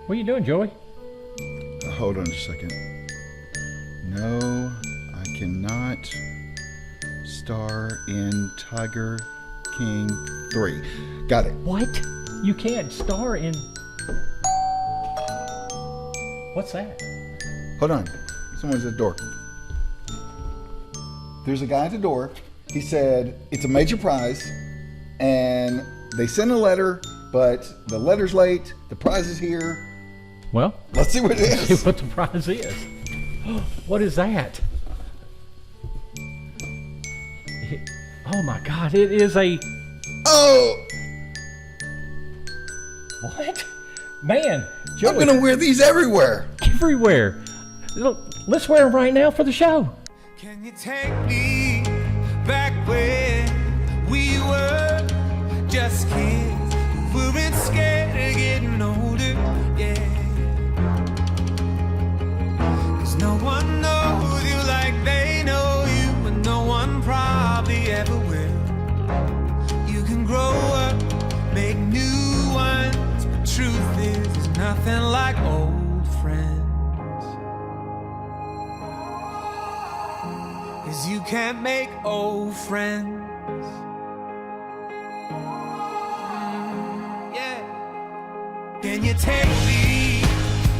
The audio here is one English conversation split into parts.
What are you doing, Joey? Hold on just a second. No, I cannot star in Tiger King 3. Got it. What? You can't star in... What's that? Hold on. Someone's at the door. There's a guy at the door. He said it's a major prize, and they sent a letter, but the letter's late. The prize is here. Well, let's see what it is. See what the prize is. What is that? Oh my God! It is a... Oh! What? Man, Joey, I'm gonna wear these everywhere. Everywhere. Look, let's wear them right now for the show. Can you take me back when we were just kids? We weren't scared of getting older, yeah. 'Cause no one knows you like they know you, and no one probably ever will. You can grow up, make new ones, but truth is, there's nothing like old friends. 'Cause you can't make old friends. Yeah. Can you take me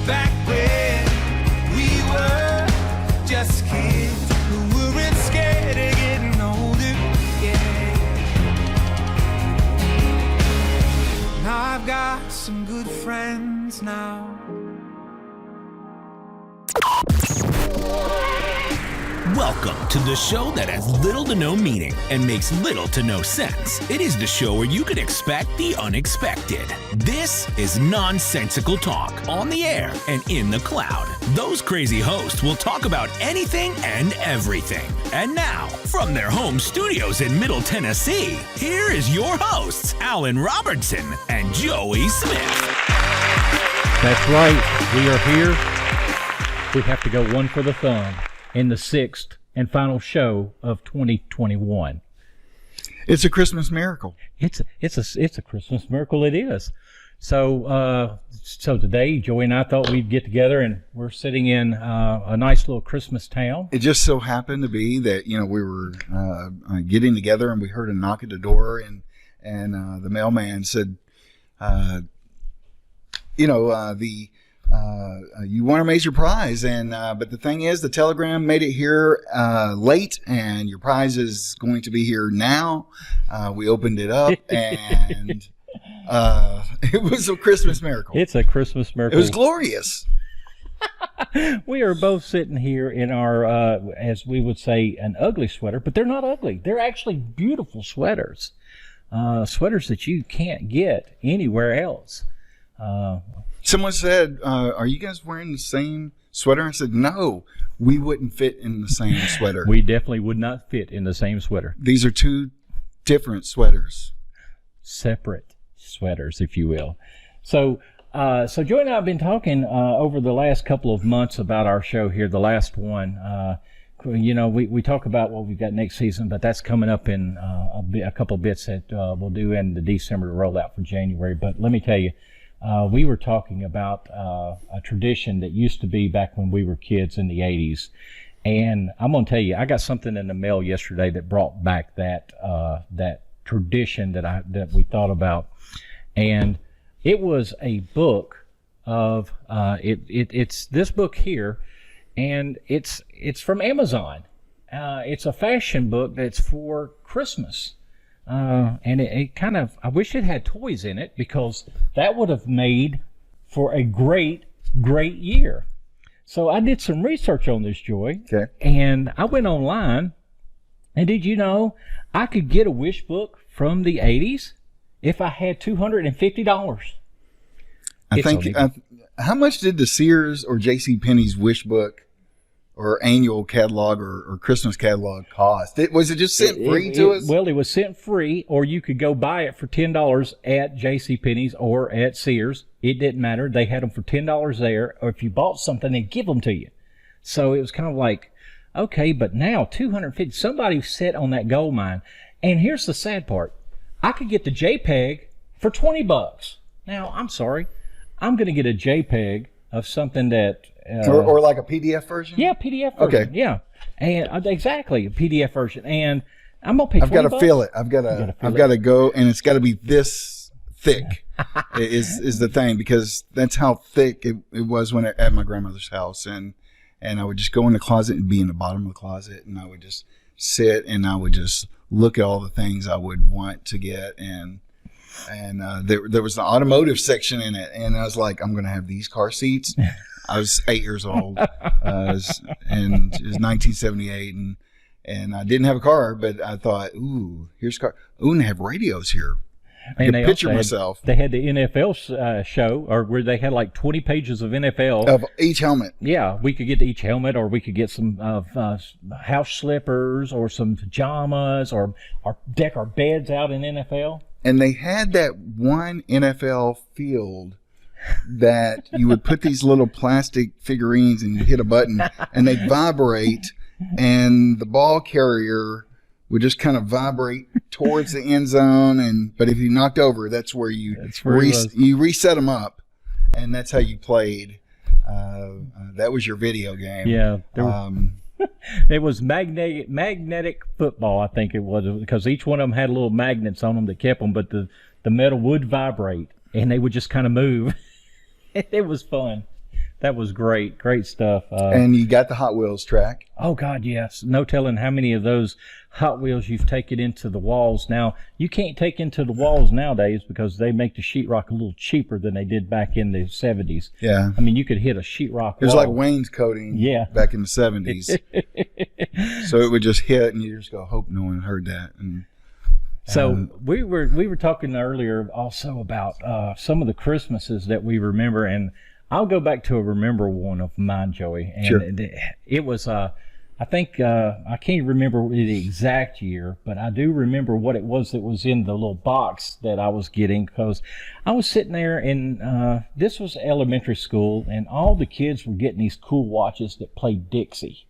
back when we were just kids who weren't scared of getting older? Yeah. Now I've got some good friends now. Welcome to the show that has little to no meaning and makes little to no sense. It is the show where you can expect the unexpected. This is nonsensical talk on the air and in the cloud. Those crazy hosts will talk about anything and everything. And now, from their home studios in Middle Tennessee, here is your hosts, Alan Robertson and Joey Smith. That's right. We are here. We have to go one for the thumb in the sixth and final show of 2021. It's a Christmas miracle. It's a Christmas miracle. It is. So today, Joey and I thought we'd get together, and we're sitting in a nice little Christmas town. It just so happened to be that we were getting together, and we heard a knock at the door, and the mailman said, you won a major prize, and but the thing is, the telegram made it here late, and your prize is going to be here now. We opened it up, and it was a Christmas miracle. It's a Christmas miracle. It was glorious. We are both sitting here in our, as we would say, an ugly sweater, but they're not ugly. They're actually beautiful sweaters, sweaters that you can't get anywhere else. Someone said, are you guys wearing the same sweater? I said, no, we wouldn't fit in the same sweater. We definitely would not fit in the same sweater. These are two different sweaters. Separate sweaters, if you will. So Joey and I have been talking over the last couple of months about our show here, the last one. We talk about what we've got next season, but that's coming up in a couple of bits that we'll do in the December to roll out for January. But let me tell you, we were talking about a tradition that used to be back when we were kids in the 80s. And I'm going to tell you, I got something in the mail yesterday that brought back that tradition that we thought about. And it was a book of, it's this book here, and it's from Amazon. It's a fashion book that's for Christmas. And it kind of, I wish it had toys in it, because that would have made for a great year. So I did some research on this, Joy. Okay. And I went online, and did you know I could get a wish book from the 80s if I had $250? I think, how much did the Sears or JCPenney's wish book or annual catalog or Christmas catalog cost? Was it just sent free to us? Well, it was sent free, or you could go buy it for $10 at JCPenney's or at Sears. It didn't matter. They had them for $10 there, or if you bought something, they'd give them to you. So it was kind of like, okay, but now $250, somebody sat on that gold mine. And here's the sad part. I could get the JPEG for $20. Now, I'm sorry. I'm going to get a JPEG of something that or like a PDF version. Yeah, PDF version. Okay. Yeah, and exactly a PDF version. And I'm gonna pay. I've got to $20. feel it. I've got to go, and it's got to be this thick. is the thing, because that's how thick it was when at my grandmother's house, and I would just go in the closet and be in the bottom of the closet, and I would just sit and I would just look at all the things I would want to get, and there was the automotive section in it, and I was like, I'm going to have these car seats. I was 8 years old, and it was 1978, and I didn't have a car, but I thought, ooh, here's a car. Ooh, and they have radios here. I And could picture myself. They had the NFL show, or where they had like 20 pages of NFL. Of each helmet. Yeah, we could get each helmet, or we could get some house slippers, or some pajamas, or deck our beds out in NFL. And they had that one NFL field that you would put these little plastic figurines and you hit a button and they'd vibrate, and the ball carrier would just kind of vibrate towards the end zone. But if you knocked over, that's where you reset them up, and that's how you played. That was your video game. Yeah. It was magnetic football, I think it was, because each one of them had little magnets on them that kept them, but the metal would vibrate and they would just kind of move. It was fun. That was great stuff. And you got the Hot Wheels track. Oh God, yes. No telling how many of those Hot Wheels you've taken into the walls. Now, you can't take into the walls nowadays because they make the sheetrock a little cheaper than they did back in the 70s. Yeah. I mean, you could hit a sheetrock It was wall. like wainscoting back in the 70s. So it would just hit, and you just go, hope no one heard that. And so we were talking earlier also about some of the Christmases that we remember, and I'll go back to a remember one of mine, Joey. And sure. It was, I think, I can't remember the exact year, but I do remember what it was that was in the little box that I was getting, because I was sitting there, and this was elementary school, and all the kids were getting these cool watches that played Dixie.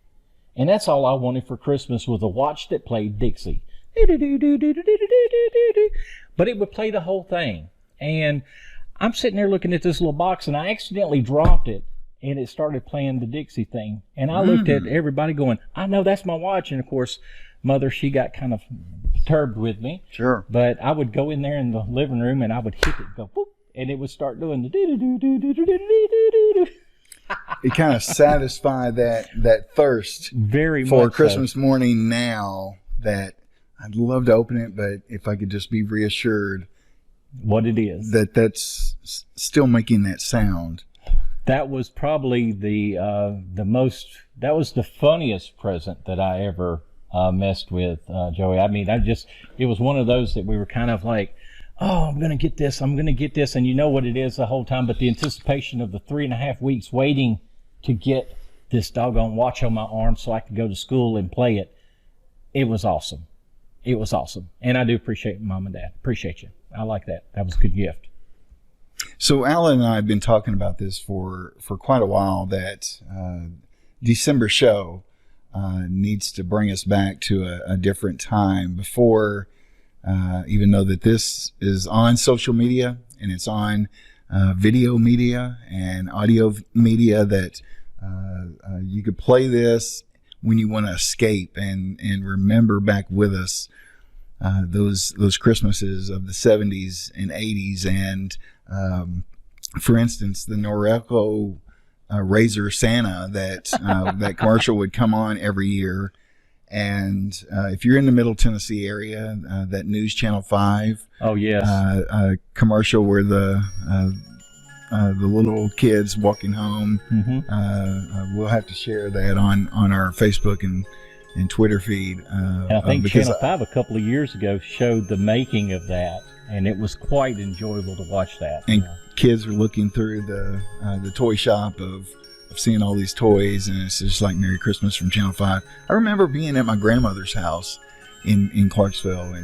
And that's all I wanted for Christmas, was a watch that played Dixie. But it would play the whole thing. And I'm sitting there looking at this little box, and I accidentally dropped it, and it started playing the Dixie thing. And I looked at everybody going, I know that's my watch. And of course, Mother, she got kind of perturbed with me. Sure. But I would go in there in the living room, and I would hit it, go whoop, and it would start doing the do-do-do-do-do-do-do-do-do-do. It kind of satisfied that thirst Very for much Christmas so. morning now, that I'd love to open it, but if I could just be reassured What it is. that's still making that sound. That was probably the funniest present that I ever messed with, Joey. I mean, it was one of those that we were kind of like, oh, I'm going to get this, and you know what it is the whole time, but the anticipation of the 3.5 weeks waiting to get this doggone watch on my arm so I could go to school and play it, it was awesome. It was awesome. And I do appreciate Mom and Dad. Appreciate you. I like that. That was a good gift. So Alan and I have been talking about this for quite a while, that December show needs to bring us back to a different time before, even though that this is on social media and it's on video media and audio media, that you could play this when you want to escape and remember back with us those Christmases of the 70s and 80s. And for instance, the Norelco Razor Santa that commercial would come on every year. And if you're in the Middle Tennessee area, that News Channel 5 commercial where the little kids walking home, we'll have to share that on our Facebook and Twitter feed. And I think Channel 5 a couple of years ago showed the making of that, and it was quite enjoyable to watch that. And kids are looking through the toy shop of seeing all these toys, and it's just like Merry Christmas from Channel 5. I remember being at my grandmother's house in Clarksville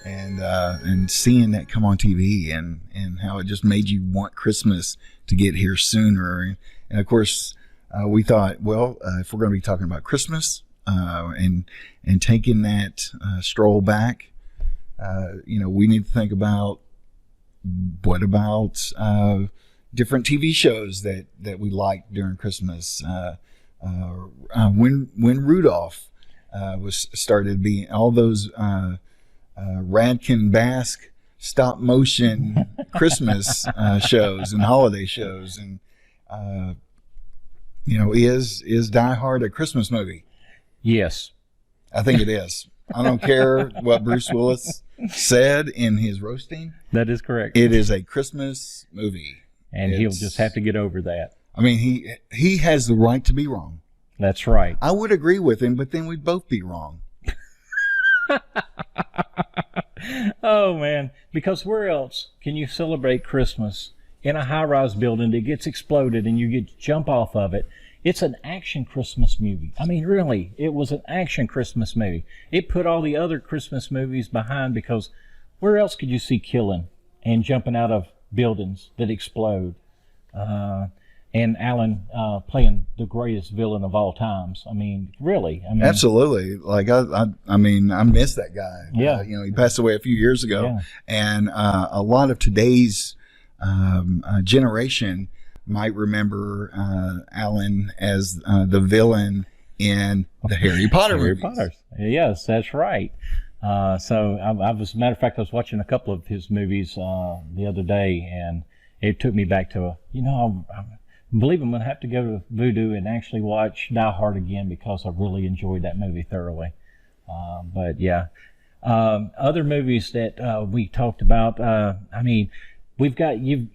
and seeing that come on TV, and how it just made you want Christmas to get here sooner. And of course, we thought, well, if we're going to be talking about Christmas and taking that stroll back, we need to think about what about different TV shows that we liked during Christmas. When Rudolph was started being all those Radkin Bask stop motion Christmas shows and holiday shows, and is Die Hard a Christmas movie? Yes. I think it is. I don't care what Bruce Willis said in his roasting. That is correct. It is a Christmas movie. And he'll just have to get over that. I mean, he has the right to be wrong. That's right. I would agree with him, but then we'd both be wrong. Oh, man. Because where else can you celebrate Christmas in a high-rise building that gets exploded and you get to jump off of it? It's an action Christmas movie. I mean, really, it was an action Christmas movie. It put all the other Christmas movies behind, because where else could you see killing and jumping out of buildings that explode? And Alan playing the greatest villain of all times. I mean, really. I mean, absolutely. Like I mean, I miss that guy. Yeah. He passed away a few years ago, yeah. And a lot of today's generation might remember Alan as the villain in the Harry Potter movies. Potter. Yes, that's right. So I was, as a matter of fact, I was watching a couple of his movies the other day, and it took me back to I believe I'm going to have to go to Voodoo and actually watch Die Hard again, because I really enjoyed that movie thoroughly. But yeah, other movies that we talked about. I mean, we've got you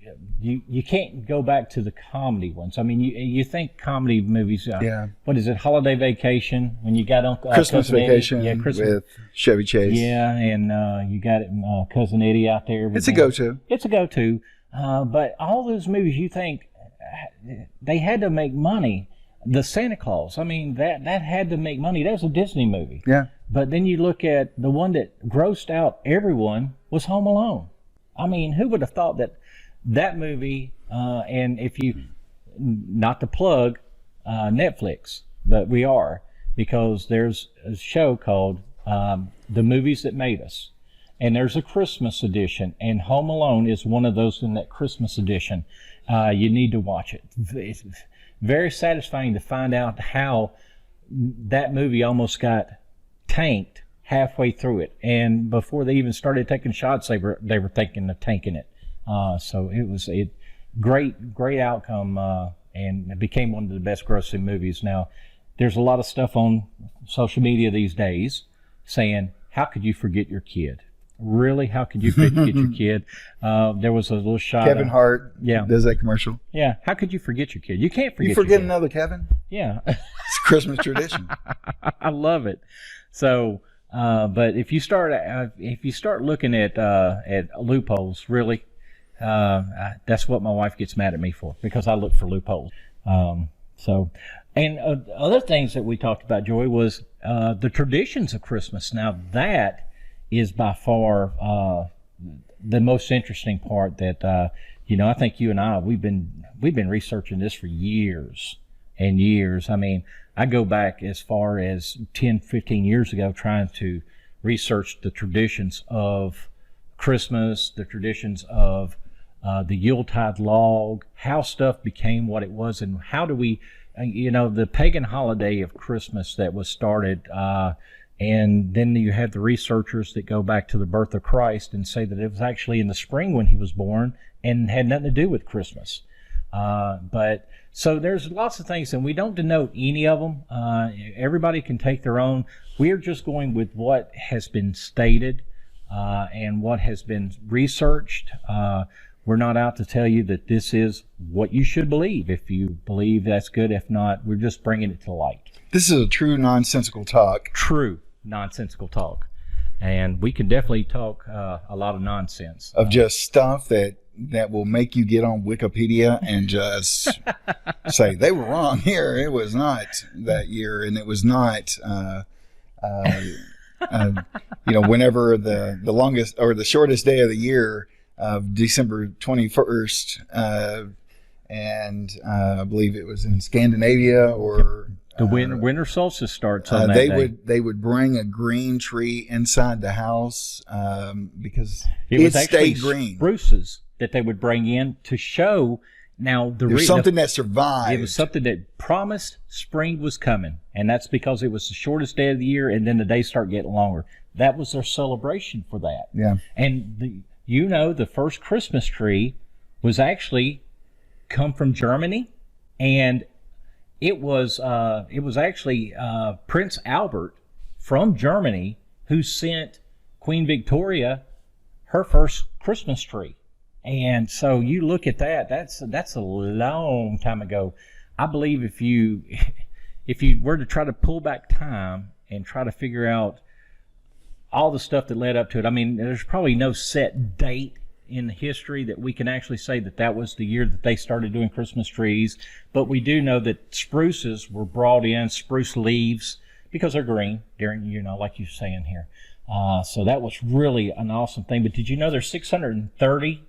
can't go back to the comedy ones. I mean, you think comedy movies. Yeah. What is it? Holiday Vacation, when you got Christmas Cousin Vacation, Eddie. Yeah, Christmas with Chevy Chase. Yeah, and you got it, Cousin Eddie out there. It's a go-to. It's a go-to. But all those movies, you think they had to make money. The Santa Claus, I mean, that had to make money. That was a Disney movie. Yeah. But then you look at the one that grossed out everyone was Home Alone. I mean, who would have thought that movie, and if you, not to plug Netflix, but we are, because there's a show called The Movies That Made Us. And there's a Christmas edition, and Home Alone is one of those in that Christmas edition. You need to watch it. It's very satisfying to find out how that movie almost got tanked halfway through it, and before they even started taking shots, they were thinking of tanking it. So it was a great outcome, and it became one of the best grossing movies. Now, there's a lot of stuff on social media these days saying, "How could you forget your kid?" Really, how could you forget your kid? There was a little shot. Kevin Hart, yeah, does that commercial. Yeah, how could you forget your kid? You can't forget. You forget your kid. another Kevin? Yeah, it's a Christmas tradition. I love it. So, but if you start looking at loopholes, really, that's what my wife gets mad at me for, because I look for loopholes. So, and other things that we talked about, Joy, was the traditions of Christmas. Now that is by far the most interesting part. That I think you and I we've been researching this for years and years. I mean, I go back as far as 10, 15 years ago, trying to research the traditions of Christmas, the traditions of the Yuletide log, how stuff became what it was, and how do we, the pagan holiday of Christmas that was started, and then you have the researchers that go back to the birth of Christ and say that it was actually in the spring when he was born and had nothing to do with Christmas. But so there's lots of things, and we don't denote any of them. Everybody can take their own. We're just going with what has been stated and what has been researched. We're not out to tell you that this is what you should believe. If you believe, that's good. If not, we're just bringing it to light. This is a true nonsensical talk. True nonsensical talk. And we can definitely talk a lot of nonsense. Of just stuff that will make you get on Wikipedia and just say, they were wrong here. It was not that year, and it was not, whenever the longest or the shortest day of the year of December 21st, and I believe it was in Scandinavia or... The winter solstice starts on that day. They would bring a green tree inside the house because it was stayed actually green. Spruces that they would bring in to show Now, There's something that survived. It was something that promised spring was coming, and that's because it was the shortest day of the year, and then the days start getting longer. That was their celebration for that. Yeah. And the first Christmas tree was actually come from Germany, and it was actually Prince Albert from Germany who sent Queen Victoria her first Christmas tree. And so you look at that, that's a long time ago. I believe if you were to try to pull back time and try to figure out all the stuff that led up to it, I mean, there's probably no set date in history that we can actually say that was the year that they started doing Christmas trees. But we do know that spruces were brought in, spruce leaves, because they're green during, like you're saying here. So that was really an awesome thing. But did you know there's 630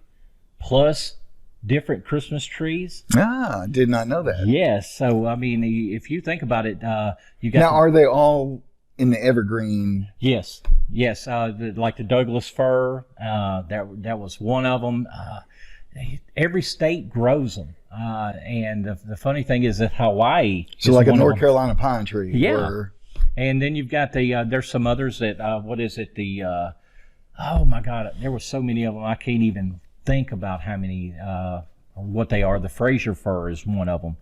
plus different Christmas trees? I did not know that. Yes. So, I mean, if you think about it, you got... Now, are they all in the evergreen? Yes. Like the Douglas fir, that was one of them. Every state grows them. And the funny thing is that Hawaii... So like a North Carolina pine tree. Yeah. And then you've got there's some others that, oh my God, there were so many of them, I can't even think about how many, what they are. The Fraser fir is one of them.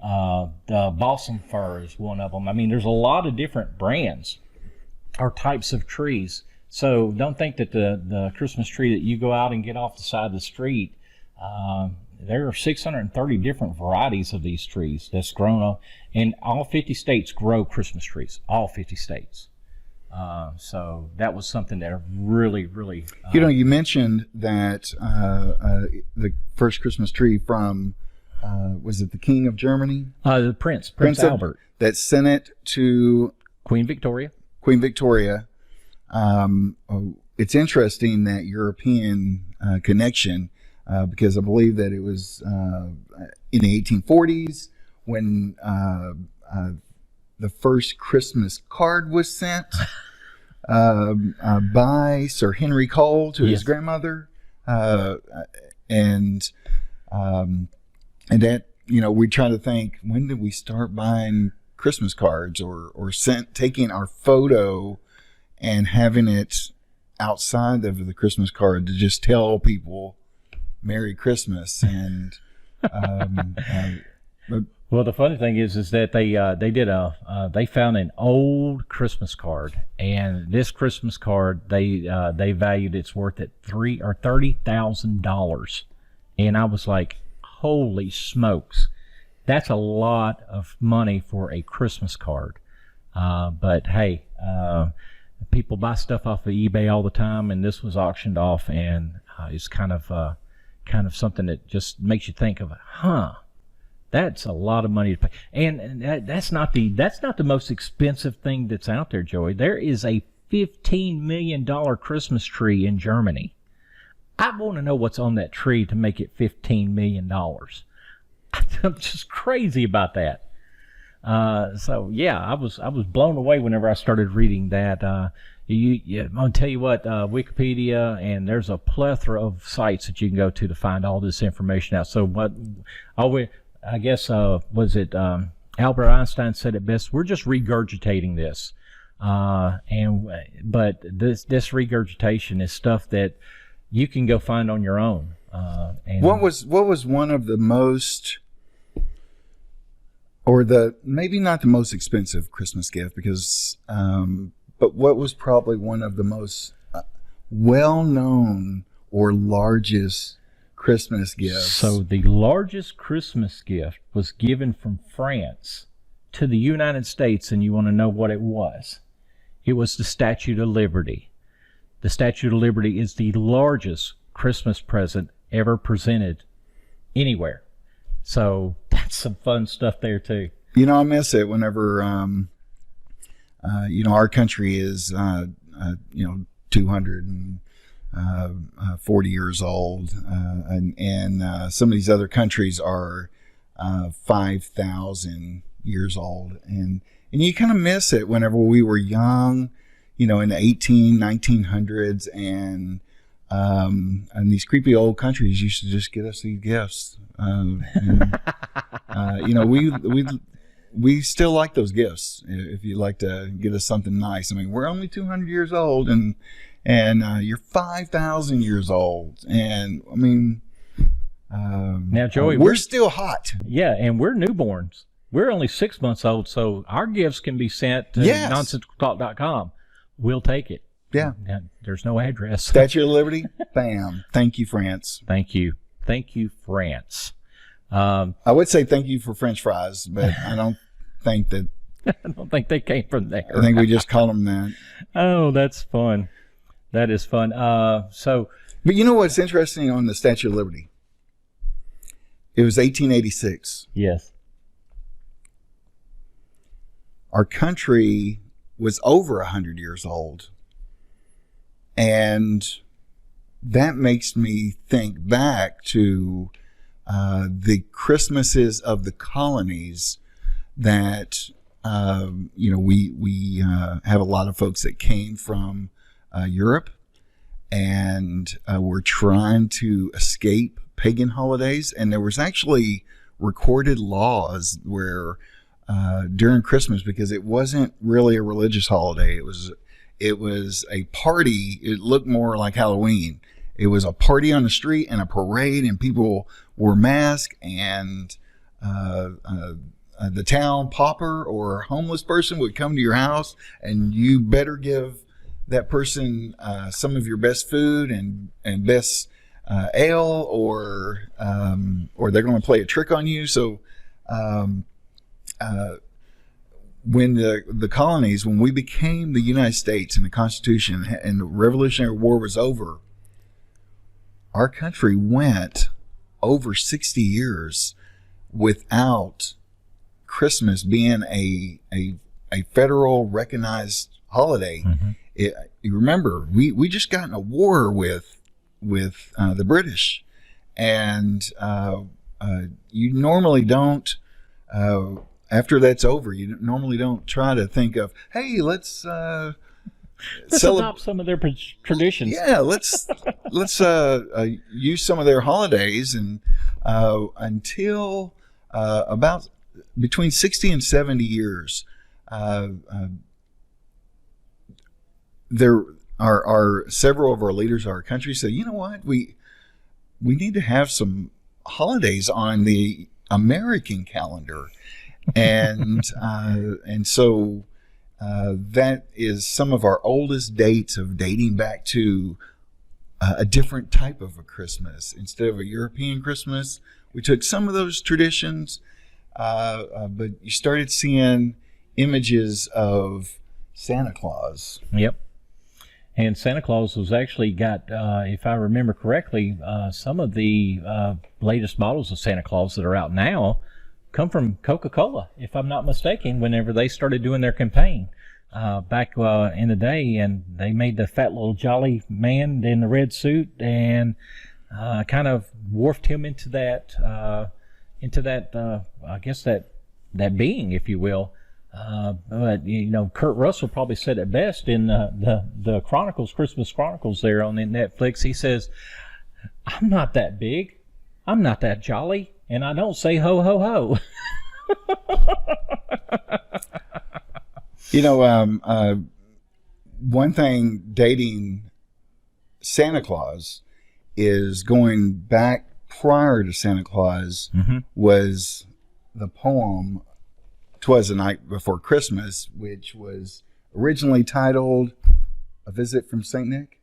The balsam fir is one of them. I mean, there's a lot of different brands or types of trees. So don't think that the Christmas tree that you go out and get off the side of the street, there are 630 different varieties of these trees that's grown up. And all 50 states grow Christmas trees, all 50 states. So that was something that really, really... you mentioned that the first Christmas tree from, was it the King of Germany? The Prince Albert. That sent it to... Queen Victoria. It's interesting that European connection, because I believe that it was in the 1840s when the first Christmas card was sent by Sir Henry Cole to his grandmother, and that, we try to think, when did we start buying Christmas cards or taking our photo and having it outside of the Christmas card to just tell people Merry Christmas. And well, the funny thing is that they found an old Christmas card, and this Christmas card they valued its worth at $30,000, and I was like, holy smokes, that's a lot of money for a Christmas card. But hey, people buy stuff off of eBay all the time, and this was auctioned off, and it's kind of something that just makes you think of, that's a lot of money to pay. And that's not the most expensive thing that's out there, Joey. There is a $15 million Christmas tree in Germany. I want to know what's on that tree to make it $15 million. I'm just crazy about that. So yeah, I was blown away whenever I started reading that. I'm gonna tell you what, Wikipedia, and there's a plethora of sites that you can go to find all this information out. So I guess was it Albert Einstein said it best? We're just regurgitating this, but this regurgitation is stuff that you can go find on your own. And what was one of the most, or maybe not the most expensive Christmas gift, because but what was probably one of the most well-known or largest Christmas gifts? So the largest Christmas gift was given from France to the United States, and you want to know what it was? It was the Statue of Liberty. The Statue of Liberty is the largest Christmas present ever presented anywhere. So that's some fun stuff there too. I miss it whenever, our country is, 240 years old, and some of these other countries are 5,000 years old, and you kind of miss it whenever we were young, in the 1900s, and And these creepy old countries used to just get us these gifts. We still like those gifts. If you'd like to get us something nice, I mean, we're only 200 years old, and you're 5,000 years old, and I mean, now Joey, we're still hot. Yeah, and we're newborns. We're only 6 months old, so our gifts can be sent to nonsensicaltalk.com. We'll take it. Yeah. There's no address. Statue of Liberty. Bam. Thank you, France. Thank you, France. I would say thank you for French fries, but I don't think that. I don't think they came from there. I think we just called them that. Oh, that's fun. That is fun. But you know what's interesting on the Statue of Liberty? It was 1886. Yes. Our country was over 100 years old. And that makes me think back to the Christmases of the colonies that, we have a lot of folks that came from Europe, and were trying to escape pagan holidays. And there was actually recorded laws where during Christmas, because it wasn't really a religious holiday, it was a party. It looked more like Halloween. It was a party on the street and a parade, and people wore masks, and the town pauper or homeless person would come to your house, and you better give that person some of your best food and best ale, or they're going to play a trick on you. So when the colonies, when we became the United States and the Constitution and the Revolutionary War was over, our country went over 60 years without Christmas being a federal recognized holiday. Mm-hmm. You remember, we just got in a war with the British, and you normally don't. After that's over, you normally don't try to think of, hey, let's adopt some of their traditions. Yeah, let's use some of their holidays, and until about between 60 and 70 years, there are several of our leaders of our country said, you know what, we need to have some holidays on the American calendar. And so that is some of our oldest dates of dating back to a different type of a Christmas. Instead of a European Christmas, we took some of those traditions, but you started seeing images of Santa Claus. Yep. And Santa Claus was actually got, if I remember correctly, some of the latest models of Santa Claus that are out now come from Coca-Cola, if I'm not mistaken, whenever they started doing their campaign back in the day. And they made the fat little jolly man in the red suit and kind of morphed him into that, I guess that being, if you will. But, you know, Kurt Russell probably said it best in the Chronicles, Christmas Chronicles there on Netflix. He says, I'm not that big. I'm not that jolly. And I don't say ho, ho, ho. You know, one thing dating Santa Claus is going back prior to Santa Claus was the poem 'Twas the Night Before Christmas, which was originally titled A Visit from St. Nick.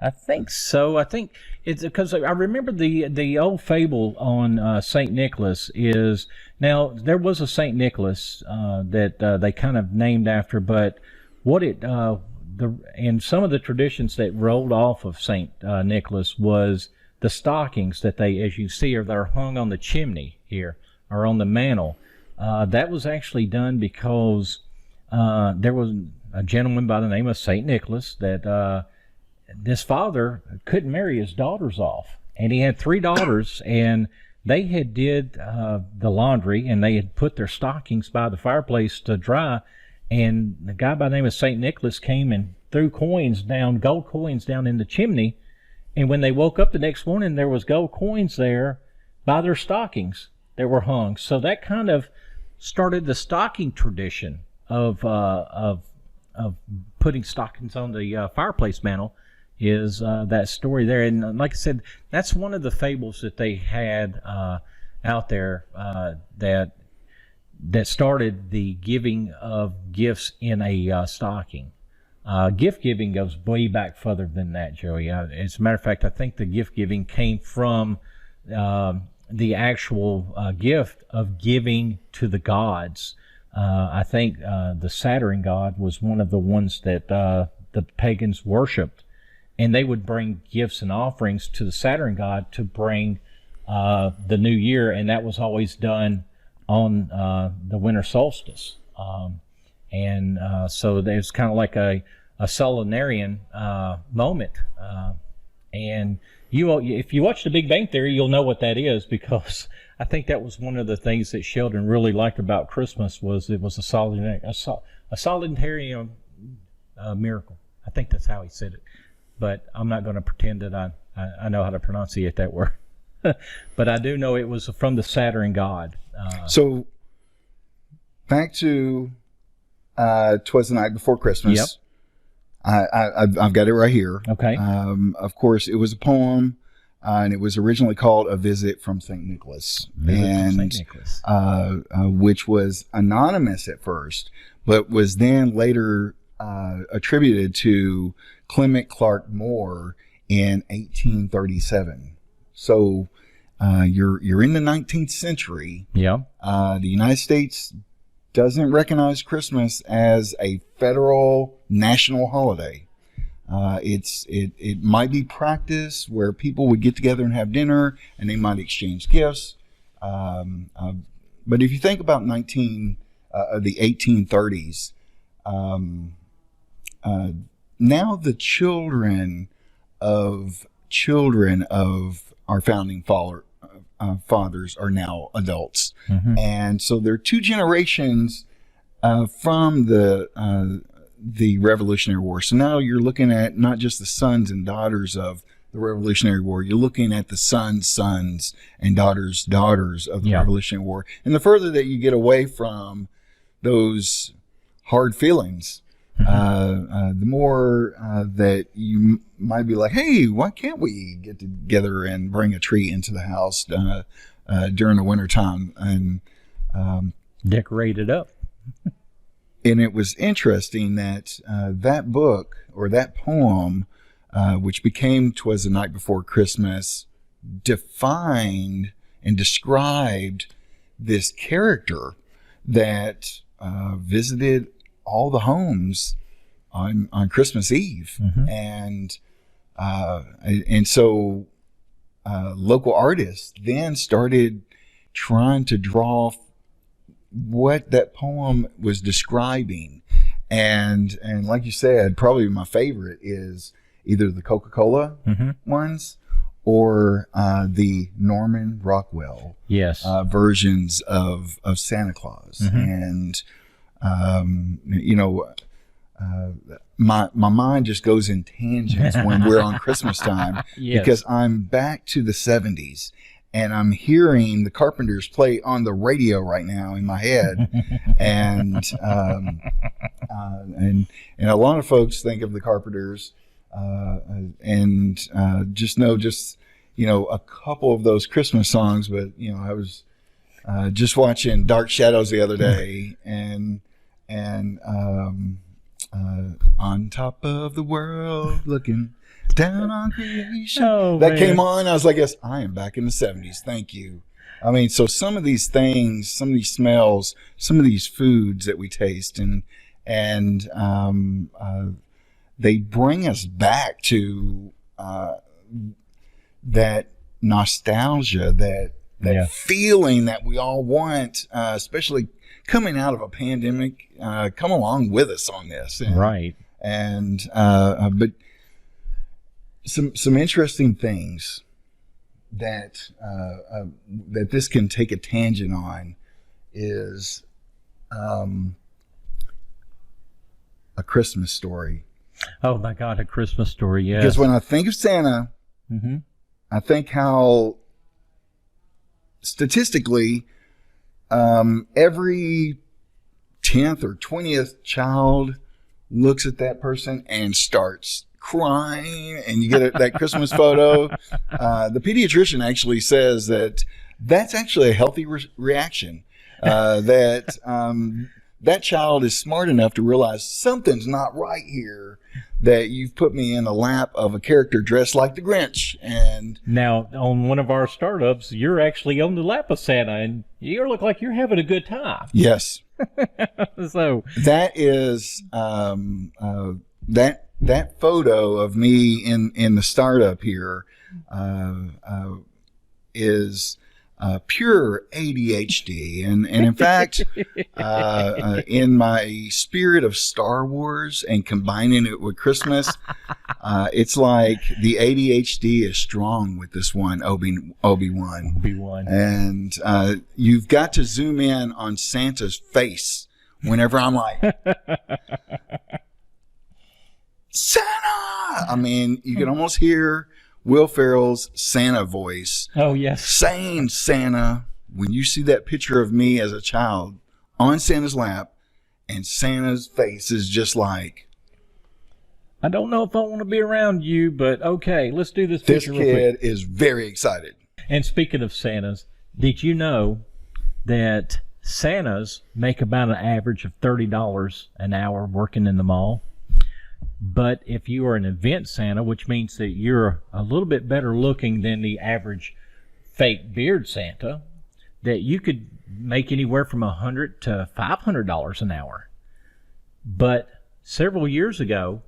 I think so. I think it's because I remember the old fable on St. Nicholas is, now there was a St. Nicholas that they kind of named after, but what and some of the traditions that rolled off of St. Nicholas was the stockings that they, as you see, they're hung on the chimney here or on the mantle. That was actually done because there was a gentleman by the name of St. Nicholas that this father couldn't marry his daughters off, and he had 3 daughters, and they had did the laundry, and they had put their stockings by the fireplace to dry, and the guy by the name of St. Nicholas came and threw coins down, gold coins down in the chimney, and when they woke up the next morning, there was gold coins there by their stockings that were hung. So that kind of started the stocking tradition of putting stockings on the fireplace mantle. Is that story there? And like I said, that's one of the fables that they had out there that started the giving of gifts in a stocking. Gift giving goes way back further than that, Joey. As a matter of fact, I think the gift giving came from the actual gift of giving to the gods. I think the Saturn god was one of the ones that the pagans worshipped, and they would bring gifts and offerings to the Saturn god to bring the new year, and that was always done on the winter solstice. So there's kind of like a solidarian moment. And if you watch The Big Bang Theory, you'll know what that is, because I think that was one of the things that Sheldon really liked about Christmas was it was a solidarian miracle. I think that's how he said it. But I'm not going to pretend that I know how to pronunciate that word. But I do know it was from the Saturn god. So back to 'Twas the Night Before Christmas. Yep. I've got it right here. Okay. Of course, it was a poem, and it was originally called A Visit from St. Nicholas. Which was anonymous at first, but was then later attributed to Clement Clark Moore in 1837. So you're in the 19th century. Yeah. The United States doesn't recognize Christmas as a federal national holiday. It might be practice where people would get together and have dinner, and they might exchange gifts. But if you think about the 1830s, now the children of our founding fathers are now adults. Mm-hmm. And so there are two generations from the Revolutionary War. So now you're looking at not just the sons and daughters of the Revolutionary War, you're looking at the sons and daughters of the Revolutionary War. And the further that you get away from those hard feelings, the more that you might be like, hey, why can't we get together and bring a tree into the house during the winter time and decorate it up? And it was interesting that that book or that poem, which became 'Twas the Night Before Christmas, defined and described this character that visited all the homes on Christmas Eve. Mm-hmm. And so local artists then started trying to draw what that poem was describing. And like you said, probably my favorite is either the Coca-Cola ones or the Norman Rockwell versions of Santa Claus. And my mind just goes in tangents when we're on Christmas time because I'm back to the 70s and I'm hearing the Carpenters play on the radio right now in my head. And a lot of folks think of the Carpenters and just know a couple of those Christmas songs. But, I was just watching Dark Shadows the other day and on top of the world looking down on creation. That came on. I was like, yes, I am back in the 70s. Thank you. I mean, so some of these things, some of these smells, some of these foods that we taste and they bring us back to that nostalgia, that feeling that we all want, especially coming out of a pandemic. Come along with us on this. Right. And but some interesting things that this can take a tangent on is A Christmas Story. Oh my God, A Christmas Story. Yes. Because when I think of Santa, Mm-hmm. I think how statistically every 10th or 20th child looks at that person and starts crying, and you get that Christmas photo. The pediatrician actually says that that's actually a healthy reaction. That child is smart enough to realize something's not right here, that you've put me in the lap of a character dressed like the Grinch. And Now, on one of our startups, you're actually on the lap of Santa, and you look like you're having a good time. yes, So, that is that photo of me in the startup here is pure ADHD, and in fact, in my spirit of Star Wars and combining it with Christmas, it's like the ADHD is strong with this one Obi-Wan. Obi-Wan. And you've got to zoom in on Santa's face whenever I'm like, Santa! I mean, you can almost hear Will Ferrell's Santa voice Oh, yes. saying Santa when you see that picture of me as a child on Santa's lap, and Santa's face is just like, I don't know if I want to be around you, but okay, let's do this this picture real quick. kid is very excited. And speaking of Santas, did you know that Santas make about an average of $30 an hour working in the mall? But if you are an event Santa, which means that you're a little bit better looking than the average fake beard Santa, that you could make anywhere from $100 to $500 an hour. But several years ago,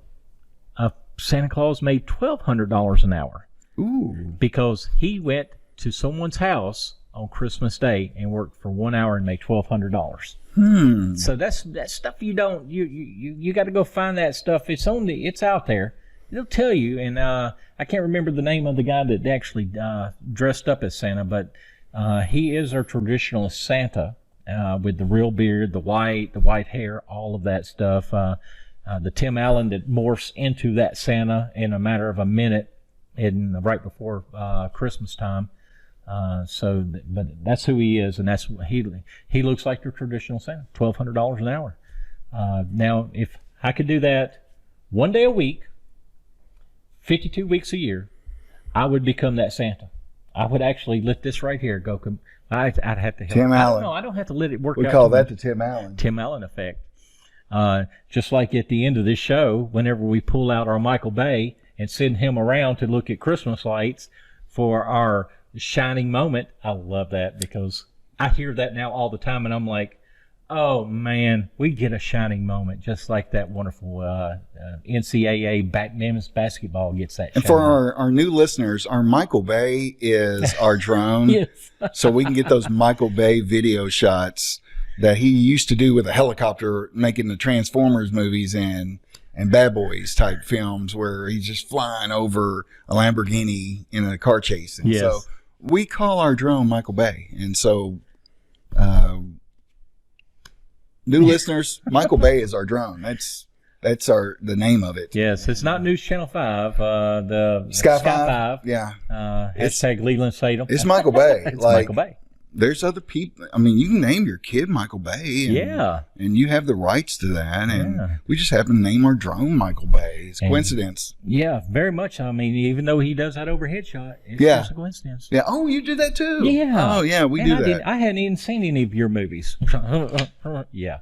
Santa Claus made $1,200 an hour. Ooh. Because he went to someone's house on Christmas Day and worked for 1 hour and made $1,200. So that's stuff you got to go find that stuff. It's out there. It'll tell you. And I can't remember the name of the guy that actually dressed up as Santa, but he is our traditional Santa with the real beard, the white hair, all of that stuff. The Tim Allen that morphs into that Santa in a matter of a minute, right before Christmas time. But that's who he is, and that's he looks like your traditional Santa. $1,200 an hour. Now, if I could do that one day a week, 52 weeks a year, I would become that Santa. I would actually let this right here go. I'd have to help. Tim Allen. No, I don't have to let it work. We out call to that me. the Tim Allen. Tim Allen effect. Just like at the end of this show, whenever we pull out our Michael Bay and send him around to look at Christmas lights for our shining moment, I love that because I hear that now all the time, and I'm like, oh man, we get a shining moment just like that wonderful NCAA men's basketball gets that. And for our new listeners, our Michael Bay is our drone. Yes. So we can get those Michael Bay video shots that he used to do with a helicopter making the Transformers movies and Bad Boys type films where he's just flying over a Lamborghini in a car chase. And Yes. so we call our drone Michael Bay. And so new listeners, Michael Bay is our drone. That's the name of it. Yes, it's not News Channel 5. The Sky 5. Yeah. Hashtag Leland Sadum. It's Michael Bay. It's like, Michael Bay. There's other people. I mean, you can name your kid Michael Bay. And, Yeah. And you have the rights to that. And Yeah. we just happen to name our drone Michael Bay. It's coincidence. Yeah, very much. I mean, even though he does that overhead shot, it's Yeah. just a coincidence. Yeah. Oh, you did that too. Yeah. Oh, yeah. We And do I that. I hadn't even seen any of your movies. Yeah.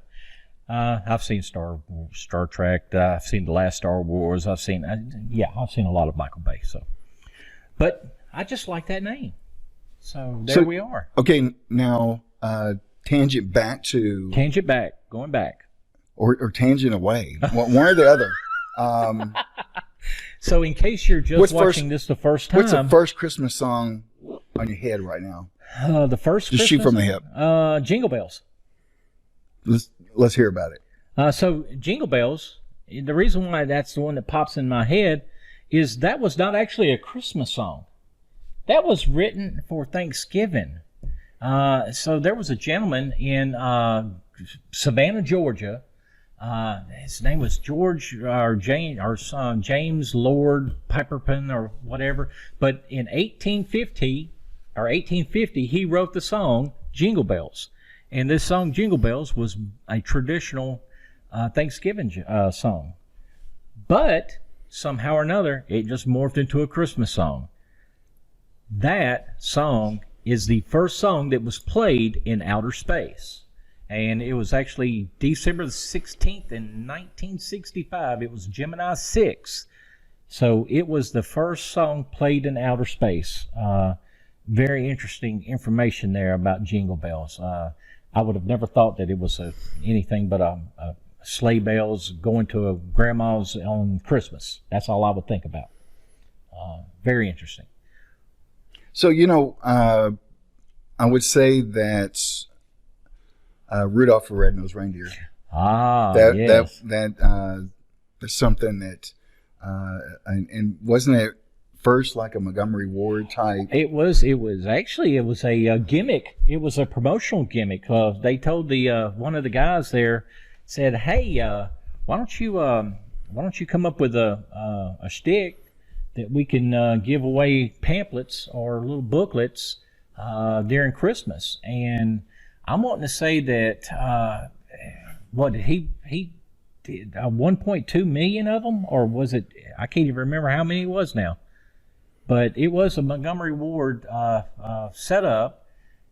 I've seen Star Trek. I've seen the last Star Wars. I've seen a lot of Michael Bay. So, but I just like that name. So there we are. Okay. Now, tangent back to Tangent back, going back. or tangent away. One or the other. So in case you're just watching this the first time, What's the first Christmas song on your head right now? the first Just shoot from the hip. Jingle Bells. Let's hear about it. So Jingle Bells, the reason why that's the one that pops in my head is that was not actually a Christmas song. That was written for Thanksgiving. So there was a gentleman in Savannah, Georgia, his name was George or James or son James Lord Piperpin or whatever. But in 1850, he wrote the song Jingle Bells, and this song Jingle Bells was a traditional Thanksgiving song. But somehow or another, it just morphed into a Christmas song. That song is the first song that was played in outer space. And it was actually December the 16th in 1965. It was Gemini 6. So it was the first song played in outer space. Very interesting information there about Jingle Bells. I would have never thought that it was anything but a sleigh bells going to a grandma's on Christmas. That's all I would think about. Very interesting. So, I would say that Rudolph the Red-Nosed Reindeer. Yes. That's something that, and wasn't it first like a Montgomery Ward type? It was actually a gimmick. It was a promotional gimmick. They told one of the guys there, said, "Hey, why don't you come up with a shtick that we can give away pamphlets or little booklets during Christmas?" And I'm wanting to say that what did he did 1.2 million of them, or was it? I can't even remember how many it was now. But it was a Montgomery Ward setup,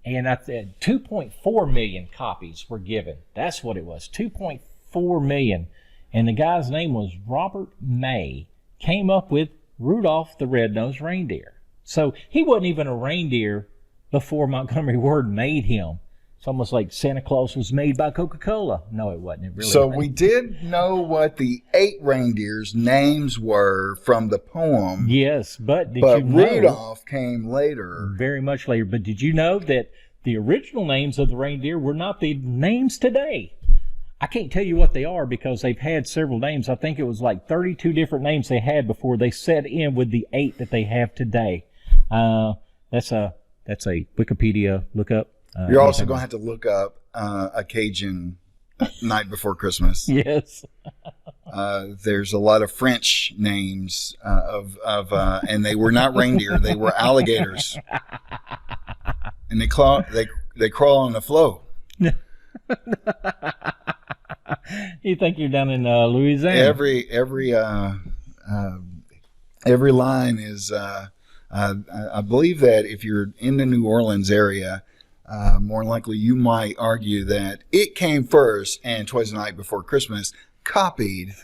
and 2.4 million copies were given. That's what it was, 2.4 million. And the guy's name was Robert May. Came up with Rudolph the Red-Nosed Reindeer. So he wasn't even a reindeer before Montgomery Ward made him. It's almost like Santa Claus was made by Coca-Cola. No, it wasn't. It really So wasn't. we did know what the 8 reindeers' names were from the poem. Yes, but did you know? Rudolph came later. Very much later. But did you know that the original names of the reindeer were not the names today? I can't tell you what they are because they've had several names. I think it was like 32 different names they had before they set in with the 8 that they have today. That's a Wikipedia lookup. You're also going to have to look up a Cajun Night Before Christmas. Yes. There's a lot of French names and they were not reindeer; they were alligators, and they crawl on the flow. You think you're down in Louisiana? Every line is. I believe that if you're in the New Orleans area, more likely you might argue that it came first and 'Twas the Night Before Christmas copied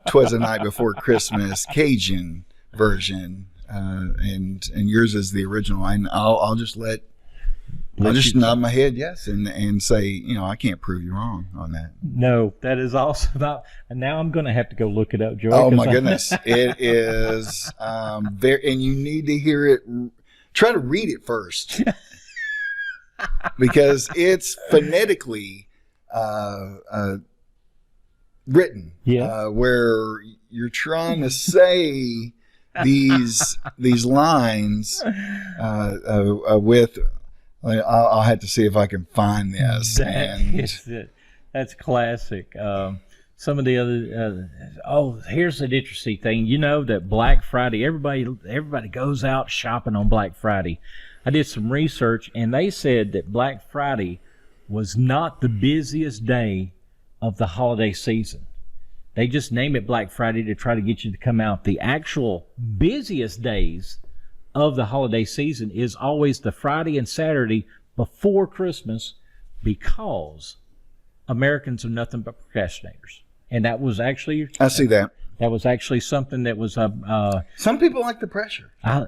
'Twas the Night Before Christmas Cajun version, and yours is the original. And I'll just nod my head yes and say, I can't prove you wrong on that. No, that is also about. And now I'm going to have to go look it up, Joey. Oh my goodness, it is very, and you need to hear it. Try to read it first. Because it's phonetically written, where you're trying to say these lines with. I'll have to see if I can find this. That's classic. Some of the other. Here's an interesting thing. You know that Black Friday. Everybody goes out shopping on Black Friday. I did some research, and they said that Black Friday was not the busiest day of the holiday season. They just name it Black Friday to try to get you to come out. The actual busiest days of the holiday season is always the Friday and Saturday before Christmas, because Americans are nothing but procrastinators. And that was actually... I see that. That was actually something that was... some people like the pressure. And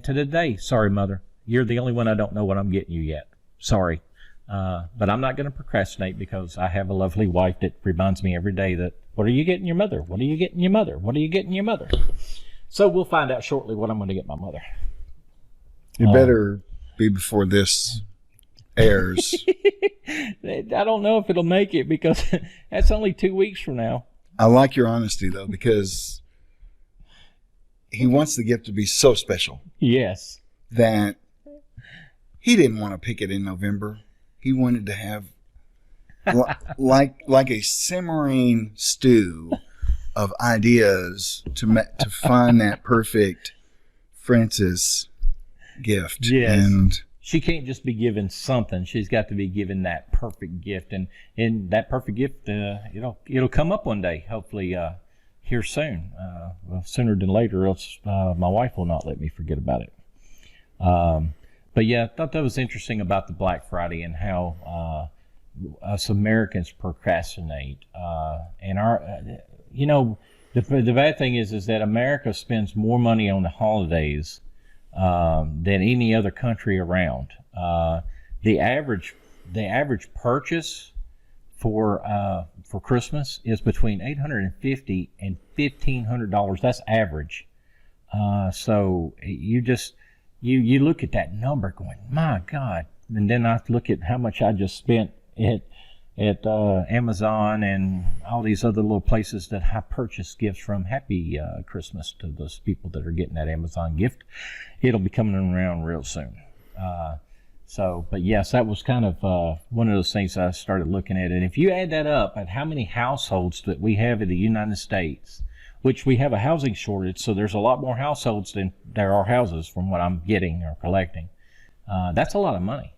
to today, sorry, Mother, you're the only one I don't know what I'm getting you yet. Sorry. But I'm not going to procrastinate because I have a lovely wife that reminds me every day that, what are you getting your mother? What are you getting your mother? What are you getting your mother? So we'll find out shortly what I'm going to get my mother. It better be before this airs. I don't know if it'll make it because that's only 2 weeks from now. I like your honesty, though, because he wants the gift to be so special. Yes. That he didn't want to pick it in November. He wanted to have like a simmering stew of ideas to find that perfect Francis gift. Yes. And She can't just be given something. She's got to be given that perfect gift, and that perfect gift, it'll come up one day, hopefully here soon. Well, sooner than later, else my wife will not let me forget about it. But yeah, I thought that was interesting about the Black Friday and how us Americans procrastinate. And the bad thing is that America spends more money on the holidays than any other country around. The average purchase for Christmas is between $850 and $1,500. That's average. So you look at that number going, my God, and then I look at how much I just spent at Amazon and all these other little places that I purchase gifts from. Happy Christmas to those people that are getting that Amazon gift. It'll be coming around real soon. But yes, that was kind of one of those things I started looking at. And if you add that up at how many households that we have in the United States, which we have a housing shortage, so there's a lot more households than there are houses from what I'm getting or collecting. That's a lot of money.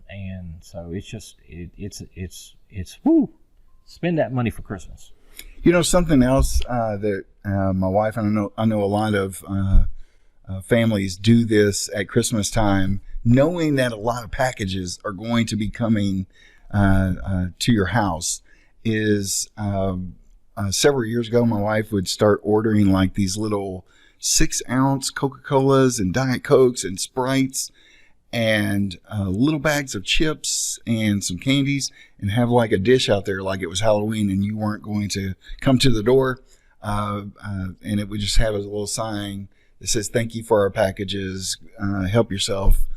And so it's just, it's whoo, spend that money for Christmas. Something else that my wife and I know a lot of families do this at Christmas time, knowing that a lot of packages are going to be coming to your house, is several years ago, my wife would start ordering like these little 6-ounce Coca-Colas and Diet Cokes and Sprites and little bags of chips and some candies, and have like a dish out there like it was Halloween and you weren't going to come to the door. And it would just have a little sign that says, "Thank you for our packages. Help yourself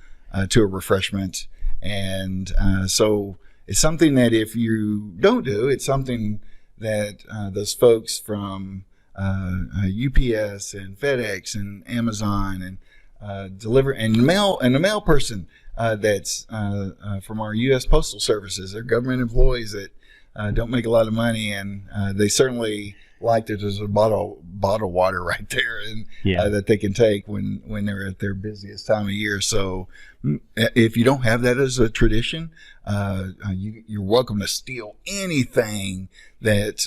to a refreshment." And so it's something that if you don't do, it's something that those folks from UPS and FedEx and Amazon and deliver and mail, and the mail person that's from our U.S. Postal Services. They're government employees that don't make a lot of money, and they certainly like that there's a bottle of water right there, and that they can take when they're at their busiest time of year. So if you don't have that as a tradition, you're welcome to steal anything that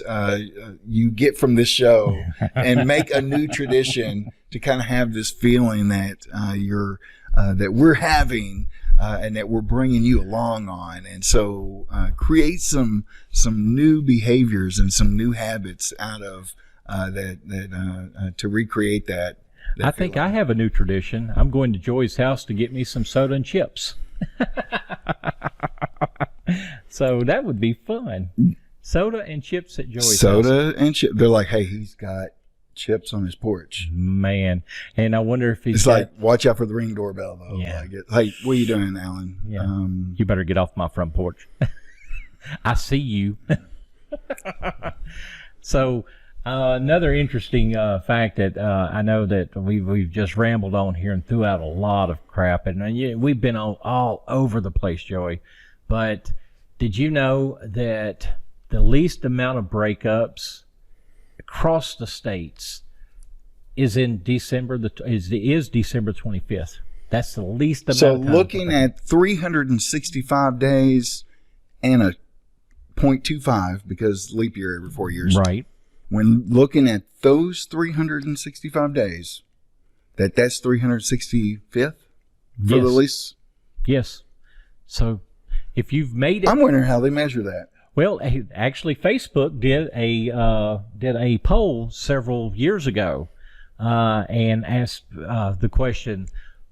you get from this show and make a new tradition to kind of have this feeling that that we're having and that we're bringing you along on. And so create some new behaviors and some new habits out of that to recreate that. I think I have a new tradition. I'm going to Joy's house to get me some soda and chips. So that would be fun. Soda and chips at Joy's house. Soda and chips. They're like, hey, he's got chips on his porch. Man. And I wonder if he's It's like, watch out for the Ring doorbell, though. Yeah. Like, hey, what are you doing, Alan? Yeah. You better get off my front porch. I see you. So another interesting fact that I know that we've just rambled on here and threw out a lot of crap, and we've been all over the place, Joey. But did you know that the least amount of breakups across the states is in December? Is December 25th? That's the least amount. So of time looking at 365 days and a 0.25 because leap year every 4 years. right? When looking at those 365 days, that's 365th for the least. Yes. So if you've made it, I'm wondering how they measure that. well, actually, Facebook did a poll several years ago and asked the question,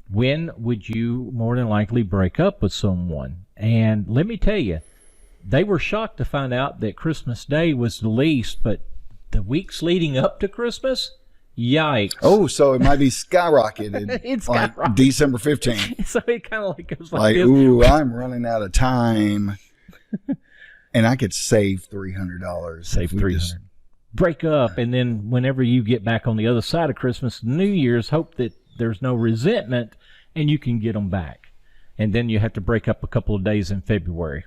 when would you more than likely break up with someone? And let me tell you, they were shocked to find out that Christmas Day was the least, but the weeks leading up to Christmas, yikes. Oh, so it might be skyrocketed. It's like skyrocketed. December 15th. So it kind of goes like Like, this. ooh, I'm running out of time. And I could save $300. Save if we $300. just- Break up, and then whenever you get back on the other side of Christmas, New Year's, hope that there's no resentment and you can get them back. and then you have to break up a couple of days in February.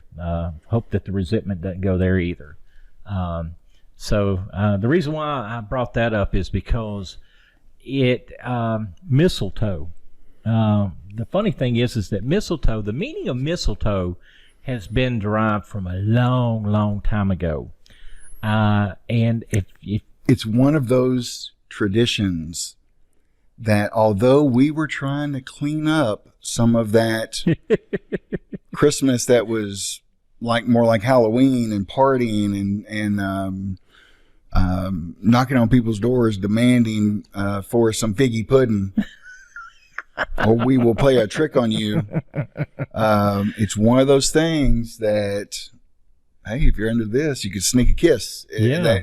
Hope that the resentment doesn't go there either. So the reason why I brought that up is because mistletoe. The funny thing is that mistletoe, the meaning of mistletoe has been derived from a long, long time ago. And if it's one of those traditions that although we were trying to clean up some of that Christmas that was more like Halloween and partying and knocking on people's doors demanding for some figgy pudding or we will play a trick on you. It's one of those things that, hey, if you're into this, you could sneak a kiss. Yeah.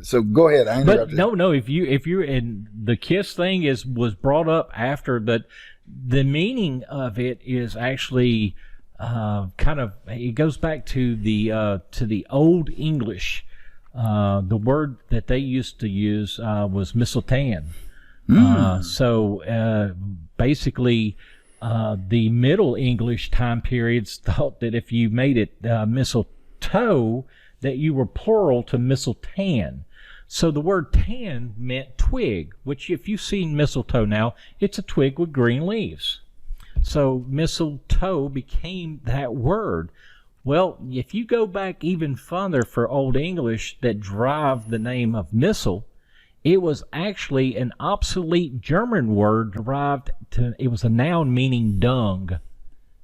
So go ahead. I interrupted. But no. If you're in the kiss thing was brought up after, but the meaning of it is actually it goes back to the Old English. The word that they used to use was mistletoe. So basically, the Middle English time periods thought that if you made it mistletoe, that you were plural to mistletoe. So the word tan meant twig, which if you've seen mistletoe now, it's a twig with green leaves. So mistletoe became that word. Well, if you go back even further for Old English that drive the name of missile, it was actually an obsolete German word it was a noun meaning dung.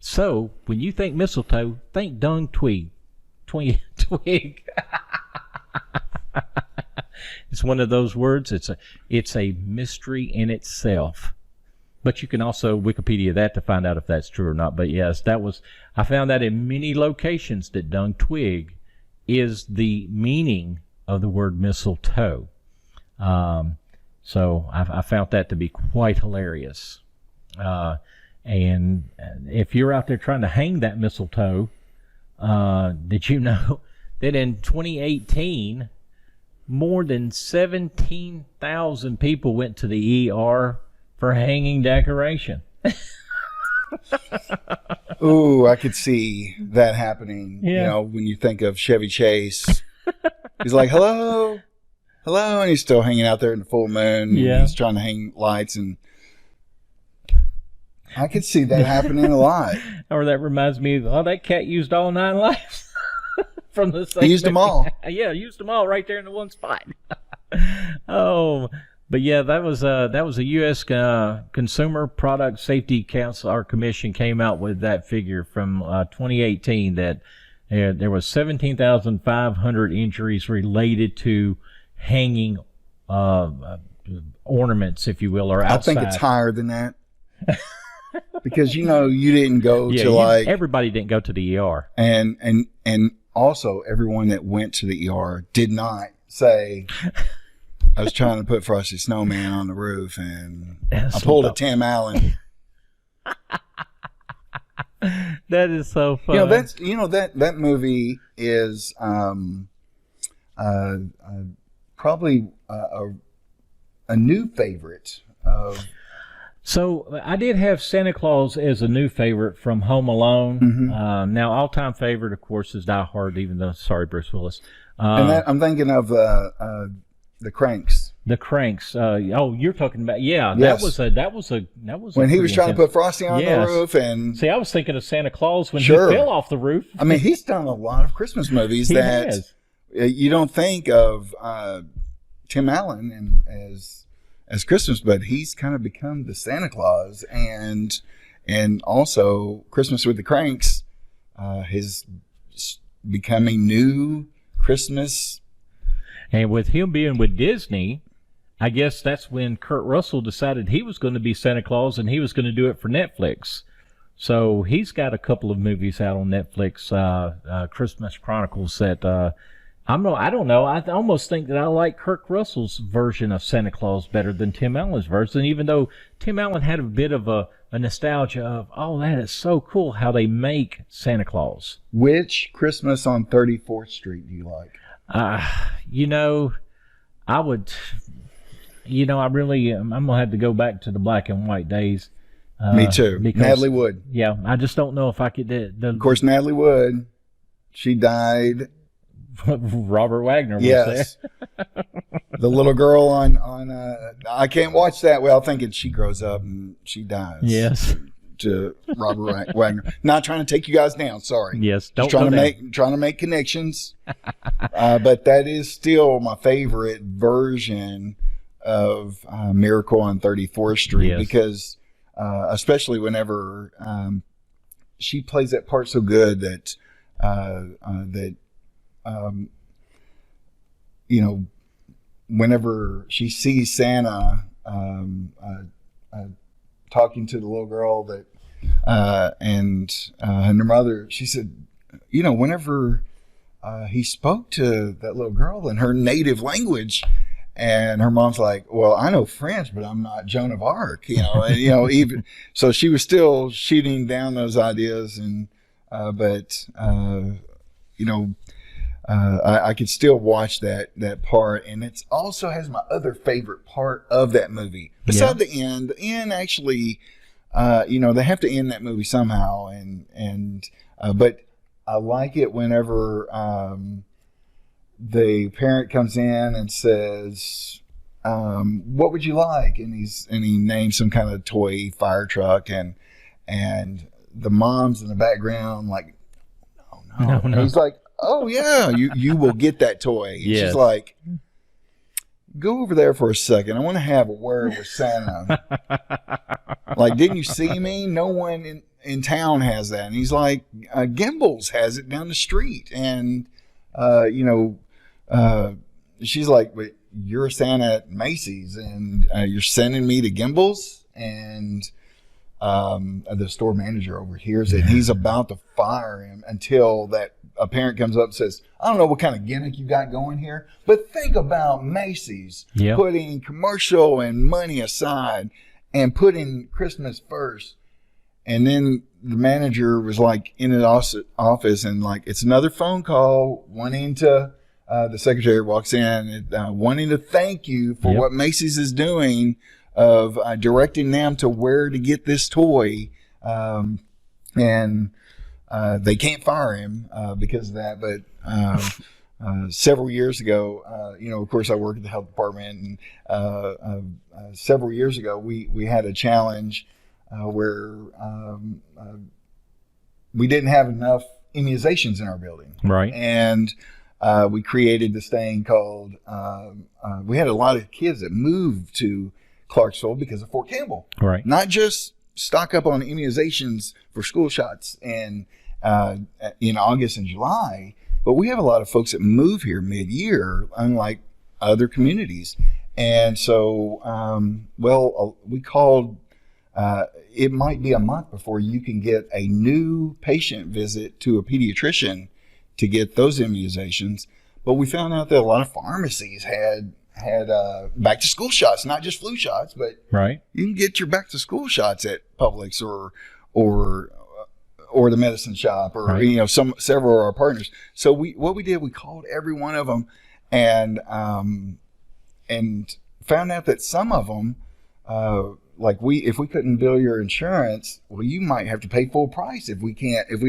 So when you think mistletoe, think dung twig. Twig. It's one of those words. It's a mystery in itself. But you can also Wikipedia that to find out if that's true or not. But yes, I found that in many locations that dung twig is the meaning of the word mistletoe. So I found that to be quite hilarious. And if you're out there trying to hang that mistletoe, did you know that in 2018, more than 17,000 people went to the ER for hanging decoration? Ooh, I could see that happening. Yeah. You know, when you think of Chevy Chase, he's like, hello, and he's still hanging out there in the full moon. Yeah. He's trying to hang lights, and I could see that happening a lot. Or that reminds me of, that cat used all 9 lives from the same. He used them all. Yeah, used them all right there in the one spot. Oh, but yeah, that was a U.S. Consumer Product Safety Council, our commission came out with that figure from 2018 that there was 17,500 injuries related to hanging ornaments, if you will, or outside. I think it's higher than that. Because you didn't go to everybody didn't go to the ER. And also everyone that went to the ER did not say, I was trying to put Frosty Snowman on the roof and I pulled a Tim Allen. That is so funny. That movie is probably a new favorite of. So I did have Santa Claus as a new favorite from Home Alone. Mm-hmm. Now, all-time favorite, of course, is Die Hard. Even though, sorry, Bruce Willis. And I'm thinking of the Cranks. The Cranks. You're talking about Yes. That was when he was trying to put Frosty on the roof, and see, I was thinking of Santa Claus when he fell off the roof. I mean, he's done a lot of Christmas movies that you don't think of Tim Allen as Christmas, but he's kind of become the Santa Claus, and also Christmas with the Cranks has become a new Christmas. And with him being with Disney, I guess that's when Kurt Russell decided he was going to be Santa Claus and he was going to do it for Netflix. So he's got a couple of movies out on Netflix, Christmas Chronicles, that I don't know. I almost think that I like Kurt Russell's version of Santa Claus better than Tim Allen's version, even though Tim Allen had a bit of a nostalgia of, that is so cool how they make Santa Claus. Which Christmas on 34th Street do you like? I'm going to have to go back to the black and white days. Me too. Because, Natalie Wood. Yeah, I just don't know if I could. Of course, Natalie Wood. She died. Robert Wagner was Yes. The little girl on I can't watch that. Well, thinking she grows up and she dies. Yes. To Robert Wagner. Not trying to take you guys down. Sorry. Yes. Just trying to make connections. But that is still my favorite version of Miracle on 34th Street because especially whenever she plays that part so good that whenever she sees Santa talking to the little girl that and her mother, she said, whenever he spoke to that little girl in her native language, and her mom's like, well, I know French, but I'm not Joan of Arc, even so she was still shooting down those ideas, and I could still watch that part, and it also has my other favorite part of that movie. Besides the end, actually, they have to end that movie somehow, but I like it whenever the parent comes in and says, "What would you like?" and he names some kind of toy fire truck, and the mom's in the background like, "Oh no!" He's like, "Oh yeah, you will get that toy." Yes. She's like, "Go over there for a second. I want to have a word with Santa." Like, didn't you see me? No one in town has that. And he's like, Gimbals has it down the street. And, she's like, "Wait, you're a Santa at Macy's and you're sending me to Gimbals?" And the store manager overhears it. And he's about to fire him until a parent comes up and says, "I don't know what kind of gimmick you got going here, but think about Macy's putting commercial and money aside and putting Christmas first." And then the manager was like in the office and like, it's another phone call wanting to, the secretary walks in wanting to thank you for what Macy's is doing of directing them to where to get this toy. And they can't fire him because of that. But several years ago, of course, I work at the health department, and several years ago, we had a challenge where we didn't have enough immunizations in our building. Right. And we created this thing called, we had a lot of kids that moved to Clarksville because of Fort Campbell. Right. Not just stock up on immunizations for school shots and in August and July, but we have a lot of folks that move here mid-year, unlike other communities. And so, we called, it might be a month before you can get a new patient visit to a pediatrician to get those immunizations. But we found out that a lot of pharmacies had back to school shots, not just flu shots, but you can get your back to school shots at Publix or the medicine shop or several of our partners. So we called every one of them and found out that some of them if we couldn't bill your insurance, well, you might have to pay full price if we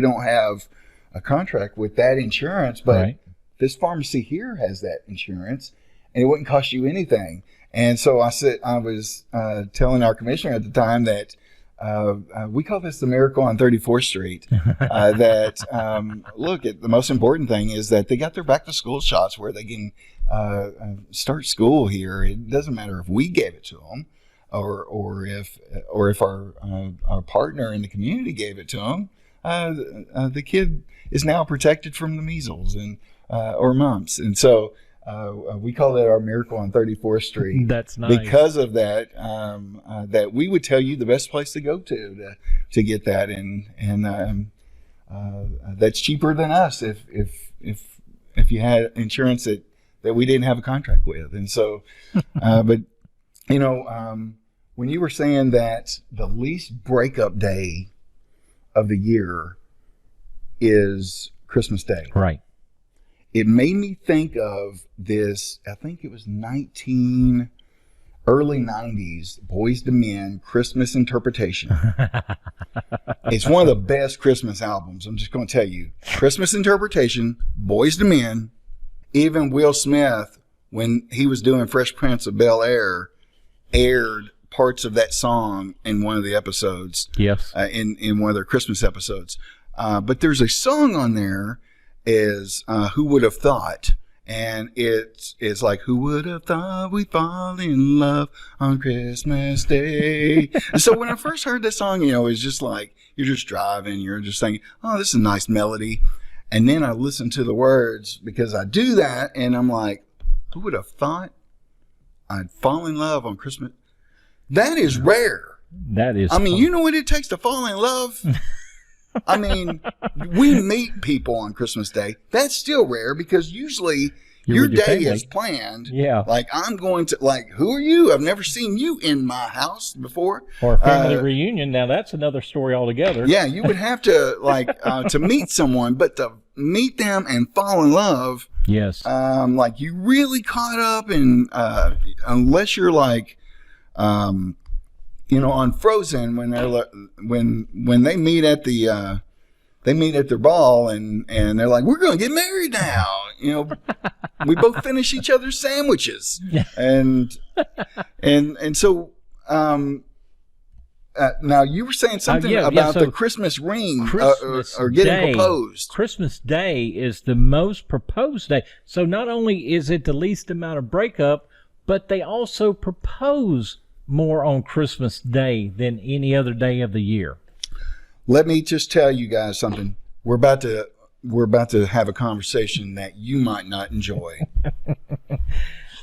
don't have a contract with that insurance. But this pharmacy here has that insurance, and it wouldn't cost you anything. And so I was telling our commissioner at the time that we call this the Miracle on 34th Street. Look, the most important thing is that they got their back to school shots where they can start school here. It doesn't matter if we gave it to them or if our partner in the community gave it to them. The kid is now protected from the measles and or mumps, and so we call that our Miracle on 34th Street. That's nice. Because of that, that we would tell you the best place to go to get that, and that's cheaper than us if you had insurance that we didn't have a contract with, and so, but when you were saying that the least breakup day of the year is Christmas Day, right? It made me think of this. I think it was early 90s Boys to Men Christmas Interpretation. It's one of the best Christmas albums. I'm just going to tell you. Christmas Interpretation, Boys to Men. Even Will Smith, when he was doing Fresh Prince of Bel-Air, aired parts of that song in one of the episodes. Yes. In one of their Christmas episodes. But there's a song on there is Who Would Have Thought? And it's like, who would have thought we'd fall in love on Christmas Day? And so when I first heard this song, it's just like, you're just driving, you're just thinking, oh, this is a nice melody. And then I listened to the words because I do that. And I'm like, who would have thought I'd fall in love on Christmas? That is rare. That is. I mean, you know what it takes to fall in love? I mean, we meet people on Christmas Day. That's still rare because usually your day is planned. Yeah. Like, I'm going to, like, who are you? I've never seen you in my house before. Or a family reunion. Now, that's another story altogether. Yeah, you would have to, like, to meet someone, but to meet them and fall in love. Yes. Like, you really caught up in, unless you're like, on Frozen when they're when they meet at the they meet at their ball and they're like, we're going to get married now. We both finish each other's sandwiches. And so now you were saying something about the Christmas ring or getting proposed. Christmas Day is the most proposed day. So not only is it the least amount of breakup, but they also propose more on Christmas Day than any other day of the year. Let me just tell you guys something. We're about to have a conversation that you might not enjoy.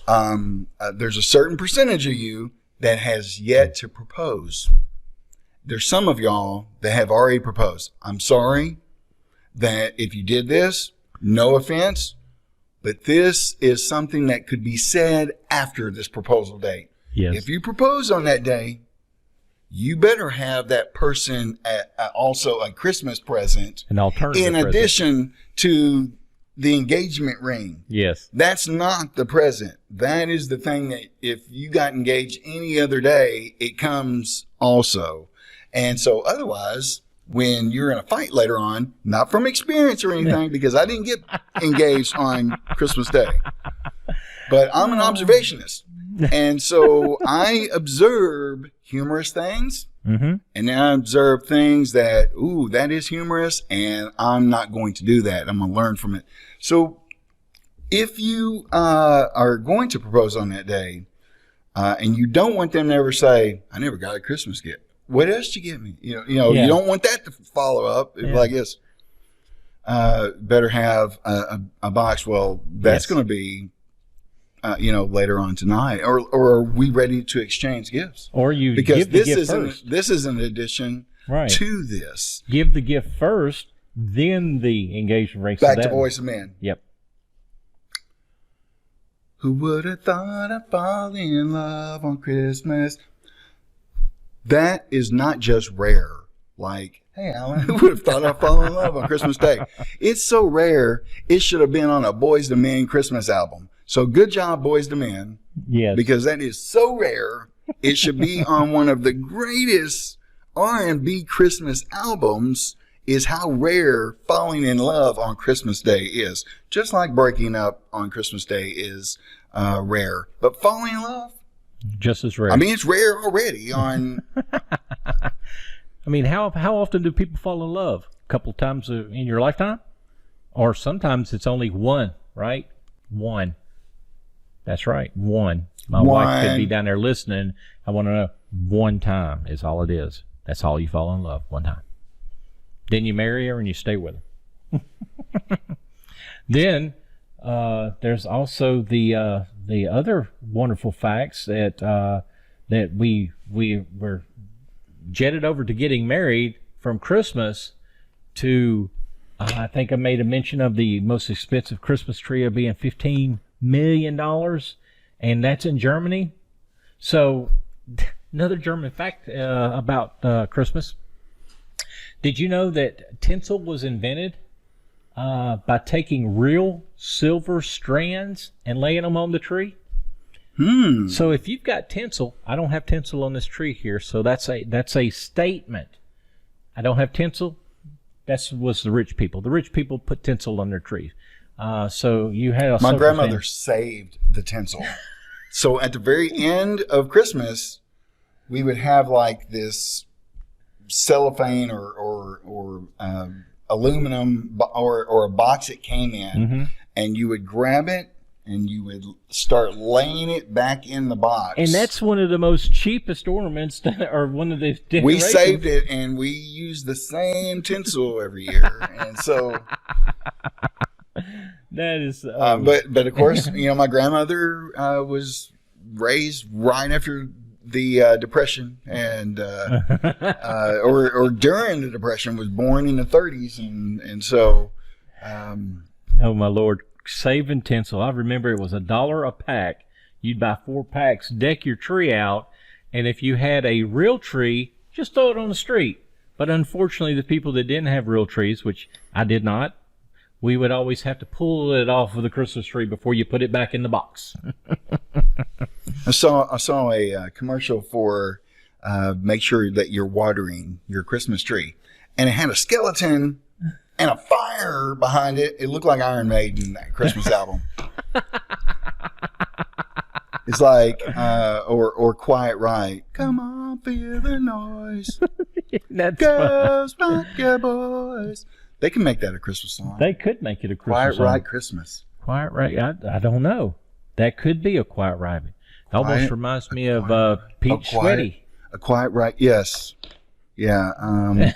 There's a certain percentage of you that has yet to propose. There's some of y'all that have already proposed. I'm sorry that if you did this, no offense, but this is something that could be said after this proposal date. Yes. If you propose on that day, you better have that person also a Christmas present. An alternative in addition to the engagement ring. Yes. That's not the present. That is the thing that if you got engaged any other day, it comes also. And so otherwise, when you're in a fight later on, not from experience or anything, because I didn't get engaged on Christmas Day, but I'm an observationist. And so I observe humorous things, and then I observe things that, that is humorous, and I'm not going to do that. I'm going to learn from it. So if you are going to propose on that day, and you don't want them to ever say, I never got a Christmas gift. What else did you get me? You don't want that to follow up. Like this. Better have a box. Well, that's going to be later on tonight, or are we ready to exchange gifts? Or you because give the gift first. This is an addition to this. Give the gift first, then the engagement ring. Back to Boys and Men. Yep. Who would have thought I'd fall in love on Christmas? That is not just rare. Like, hey, Alan, who would have thought I'd fall in love on Christmas Day? It's so rare, it should have been on a Boys to Men Christmas album. So good job, Boys to Men. Yes. Because that is so rare. It should be on one of the greatest R&B Christmas albums, is how rare falling in love on Christmas Day is. Just like breaking up on Christmas Day is rare. But falling in love? Just as rare. I mean, it's rare already on... I mean, how often do people fall in love? A couple of times in your lifetime? Or sometimes it's only one, right? One. That's right. One. My wife could be down there listening. I want to know, one time is all it is. That's all you fall in love, one time. Then you marry her and you stay with her. Then there's also the other wonderful facts that we were jetted over to getting married from Christmas to I think I made a mention of the most expensive Christmas tree of being $15 million, and that's in Germany. So another German fact about Christmas. Did you know that tinsel was invented by taking real silver strands and laying them on the tree? So if you've got tinsel, I don't have tinsel on this tree here, so that's a statement. I don't have tinsel. That was the rich people. The rich people put tinsel on their trees. So you had a My grandmother saved the tinsel. So at the very end of Christmas, we would have like this cellophane or aluminum or a box it came in, and you would grab it and you would start laying it back in the box. And that's one of the most cheapest ornaments, or one of the decorations. We saved it, and we used the same tinsel every year, and so. That is. But of course, my grandmother was raised right after the Depression, and or during the Depression, was born in the 30s, and so. Oh my Lord. Saving tinsel. I remember it was $1 a pack. You'd buy 4 packs, deck your tree out, and if you had a real tree, just throw it on the street. But unfortunately, the people that didn't have real trees, which I did not, we would always have to pull it off of the Christmas tree before you put it back in the box. I saw a commercial for make sure that you're watering your Christmas tree, and it had a skeleton and a fire behind it. It looked like Iron Maiden, that Christmas album. It's like, or Quiet Right. Come on, feel the noise. That's Girls, rock your boys. They can make that a Christmas song. They could make it a Christmas Quiet song. Right Christmas. Quiet Right. I don't know. That could be a Quiet Right. It almost reminds me of Pete Sweaty. A Quiet Right, yes. Yeah.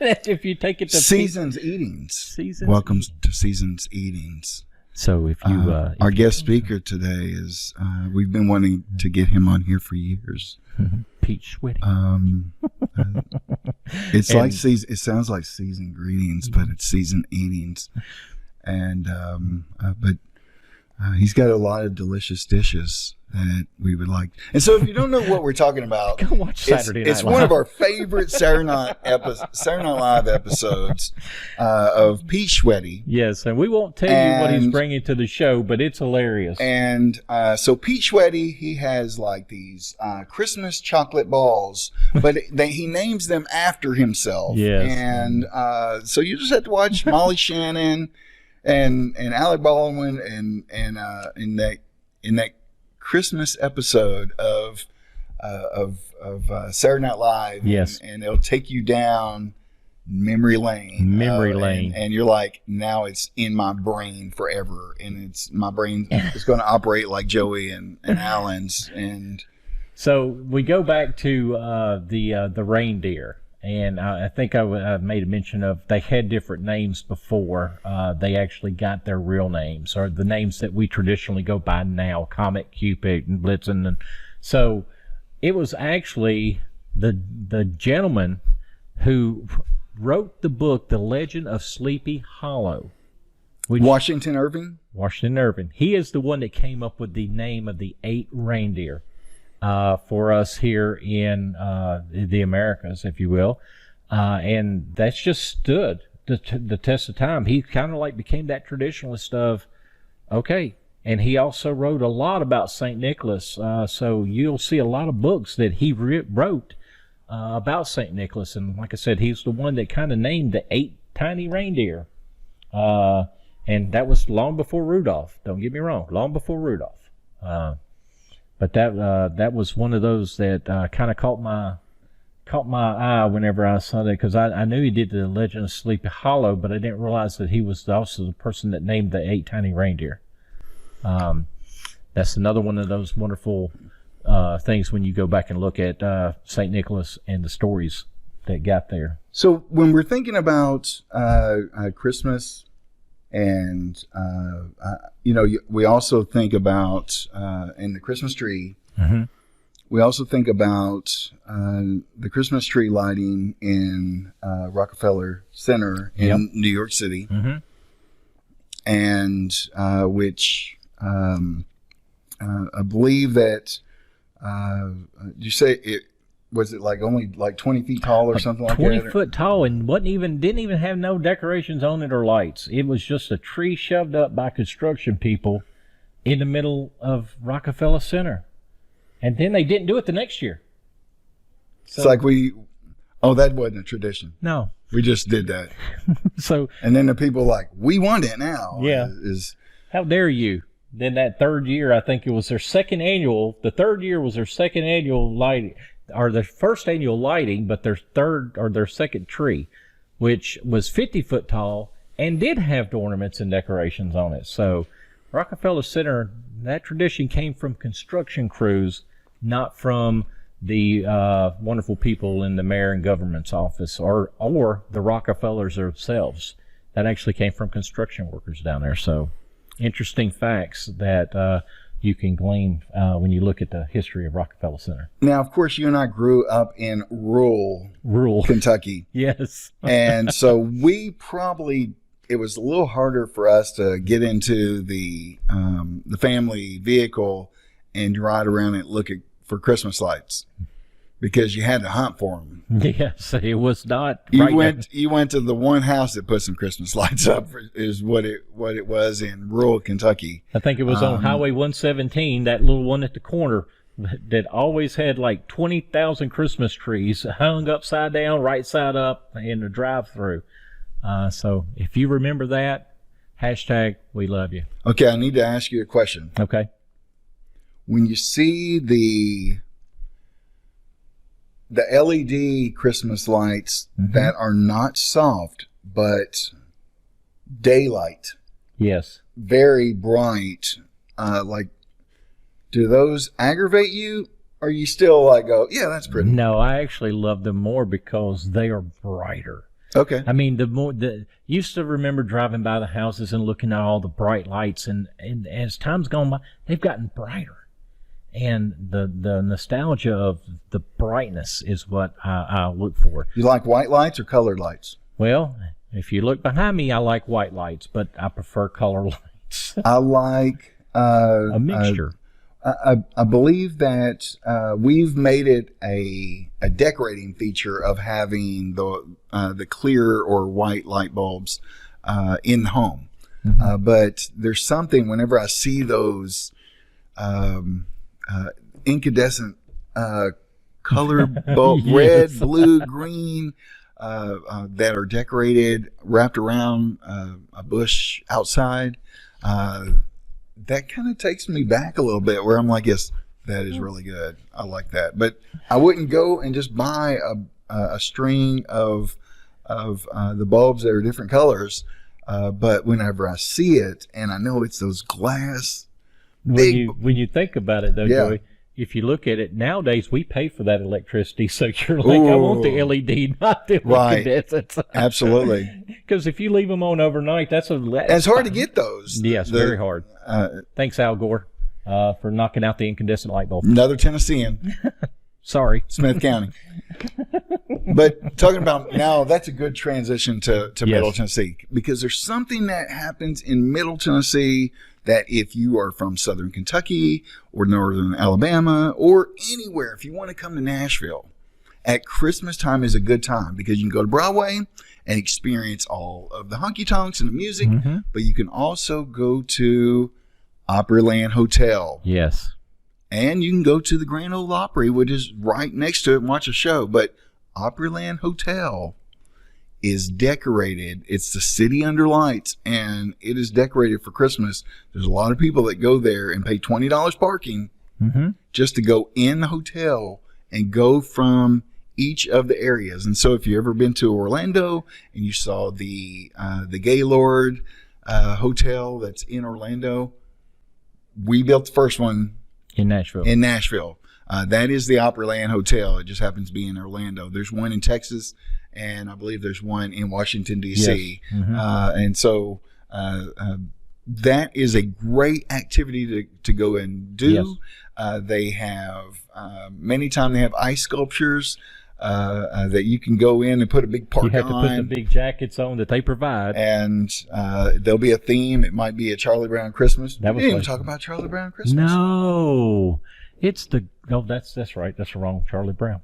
If you take it to Seasons Eatings. Welcome to Seasons Eatings. So if you our guest speaker today is we've been wanting to get him on here for years. Pete Sweaty. It's like it sounds like season greetings, but it's season eatings. And but he's got a lot of delicious dishes that we would like. And so if you don't know what we're talking about, go watch Saturday Night It's Live. one of our favorite Saturday Night Live episodes of Pete Sweaty. Yes, and we won't tell you what he's bringing to the show, but it's hilarious. And so Pete Sweaty, he has like these Christmas chocolate balls, but he names them after himself. Yes. And so you just have to watch Molly Shannon and Alec Baldwin and in that Christmas episode of Saturday Night Live. Yes. And it'll take you down memory lane. And you're like, now it's in my brain forever. And my brain is going to operate like Joey and Alan's. And so we go back to the reindeer. And I think I made a mention of they had different names before they actually got their real names, or the names that we traditionally go by now, Comet, Cupid, and Blitzen. And so it was actually the gentleman who wrote the book, The Legend of Sleepy Hollow. Washington Irving? Washington Irving. He is the one that came up with the name of the 8 reindeer. For us here in the Americas, if you will. And that's just stood the test of time. He kind of like became that traditionalist of, okay. And he also wrote a lot about St. Nicholas. So you'll see a lot of books that he wrote about St. Nicholas. And like I said, he's the one that kind of named the 8 tiny reindeer. And that was long before Rudolph. Don't get me wrong, long before Rudolph. But that was one of those that kind of caught my eye whenever I saw that, because I knew he did the Legend of Sleepy Hollow, but I didn't realize that he was also the person that named the 8 tiny reindeer. That's another one of those wonderful things when you go back and look at St. Nicholas and the stories that got there. So when we're thinking about Christmas, and we also think about in the Christmas tree. Mm-hmm. We also think about the Christmas tree lighting in Rockefeller Center in New York City, mm-hmm. and which I believe that you say it. Was it like only like 20 feet tall or something like that? 20 foot tall, and didn't even have no decorations on it or lights. It was just a tree shoved up by construction people in the middle of Rockefeller Center. And then they didn't do it the next year. So, It's like that wasn't a tradition. no. We just did that. So And then the people like, we want it now. Yeah. How dare you? Then that third year, I think it was their second annual. The third year was their second annual lighting, or their first annual lighting, but their second tree, which was 50 foot tall and did have ornaments and decorations on it. So Rockefeller Center, that tradition came from construction crews, not from the wonderful people in the mayor and government's office or the Rockefellers themselves. That actually came from construction workers down there. So interesting facts that you can glean when you look at the history of Rockefeller Center. Now, of course, you and I grew up in rural Kentucky. Yes. And so it was a little harder for us to get into the family vehicle and ride around and look for Christmas lights because you had to hunt for them. Yes, it was not. You went to the one house that put some Christmas lights up is what it was in rural Kentucky. I think it was on Highway 117, that little one at the corner that always had like 20,000 Christmas trees hung upside down, right side up in the drive-through. So if you remember that, hashtag we love you. Okay, I need to ask you a question. Okay. When you see the LED Christmas lights that are not soft but daylight, Yes. very bright, do those aggravate you? Or you still like go, yeah, that's pretty? No, I actually love them more because they are brighter. Okay. I mean, used to remember driving by the houses and looking at all the bright lights, and as time's gone by, they've gotten brighter. And the nostalgia of the brightness is what I look for. You like white lights or colored lights? Well, if you look behind me, I like white lights, but I prefer color lights. I like A mixture. I believe that we've made it a decorating feature of having the clear or white light bulbs in the home. But there's something whenever I see those incandescent color bulb, Yes. red, blue, green, that are decorated, wrapped around a bush outside. That kind of takes me back a little bit where I'm like, yes, that is really good. I like that. But I wouldn't go and just buy a string of the bulbs that are different colors. But whenever I see it and I know it's those glass, When you think about it, though, Yeah. Joey, if you look at it, nowadays we pay for that electricity. So you're like, I want the LED, not the Right. incandescent. absolutely. Because if you leave them on overnight, that's And it's hard to get those. Yes, very hard. Uh, Thanks, Al Gore, for knocking out the incandescent light bulb. another Tennessean, Sorry. Smith County. But talking about now, that's a good transition to Middle Tennessee, because there's something that happens in Middle Tennessee that if you are from Southern Kentucky or Northern Alabama or anywhere, if you want to come to Nashville, at Christmas time is a good time because you can go to Broadway and experience all of the honky tonks and the music, but you can also go to Opryland Hotel. Yes. And you can go to the Grand Ole Opry, which is right next to it, and watch a show. But Opryland Hotel is decorated. It's the city under lights, and it is decorated for Christmas. There's a lot of people that go there and pay $20 parking just to go in the hotel and go from each of the areas. And so if you've ever been to Orlando and you saw the Gaylord Hotel that's in Orlando, we built the first one In Nashville. That is the Opryland Hotel. It just happens to be in Orlando. There's one in Texas, and I believe there's one in Washington, D.C. Yes. And so that is a great activity to go and do. Yes. They have, many times they have ice sculptures that you can go in and put a big park on. You have to put the big jackets on that they provide. And there'll be a theme. It might be a Charlie Brown Christmas. That was we didn't even like- talk about Charlie Brown Christmas. No, it's that's right. That's wrong. Charlie Brown.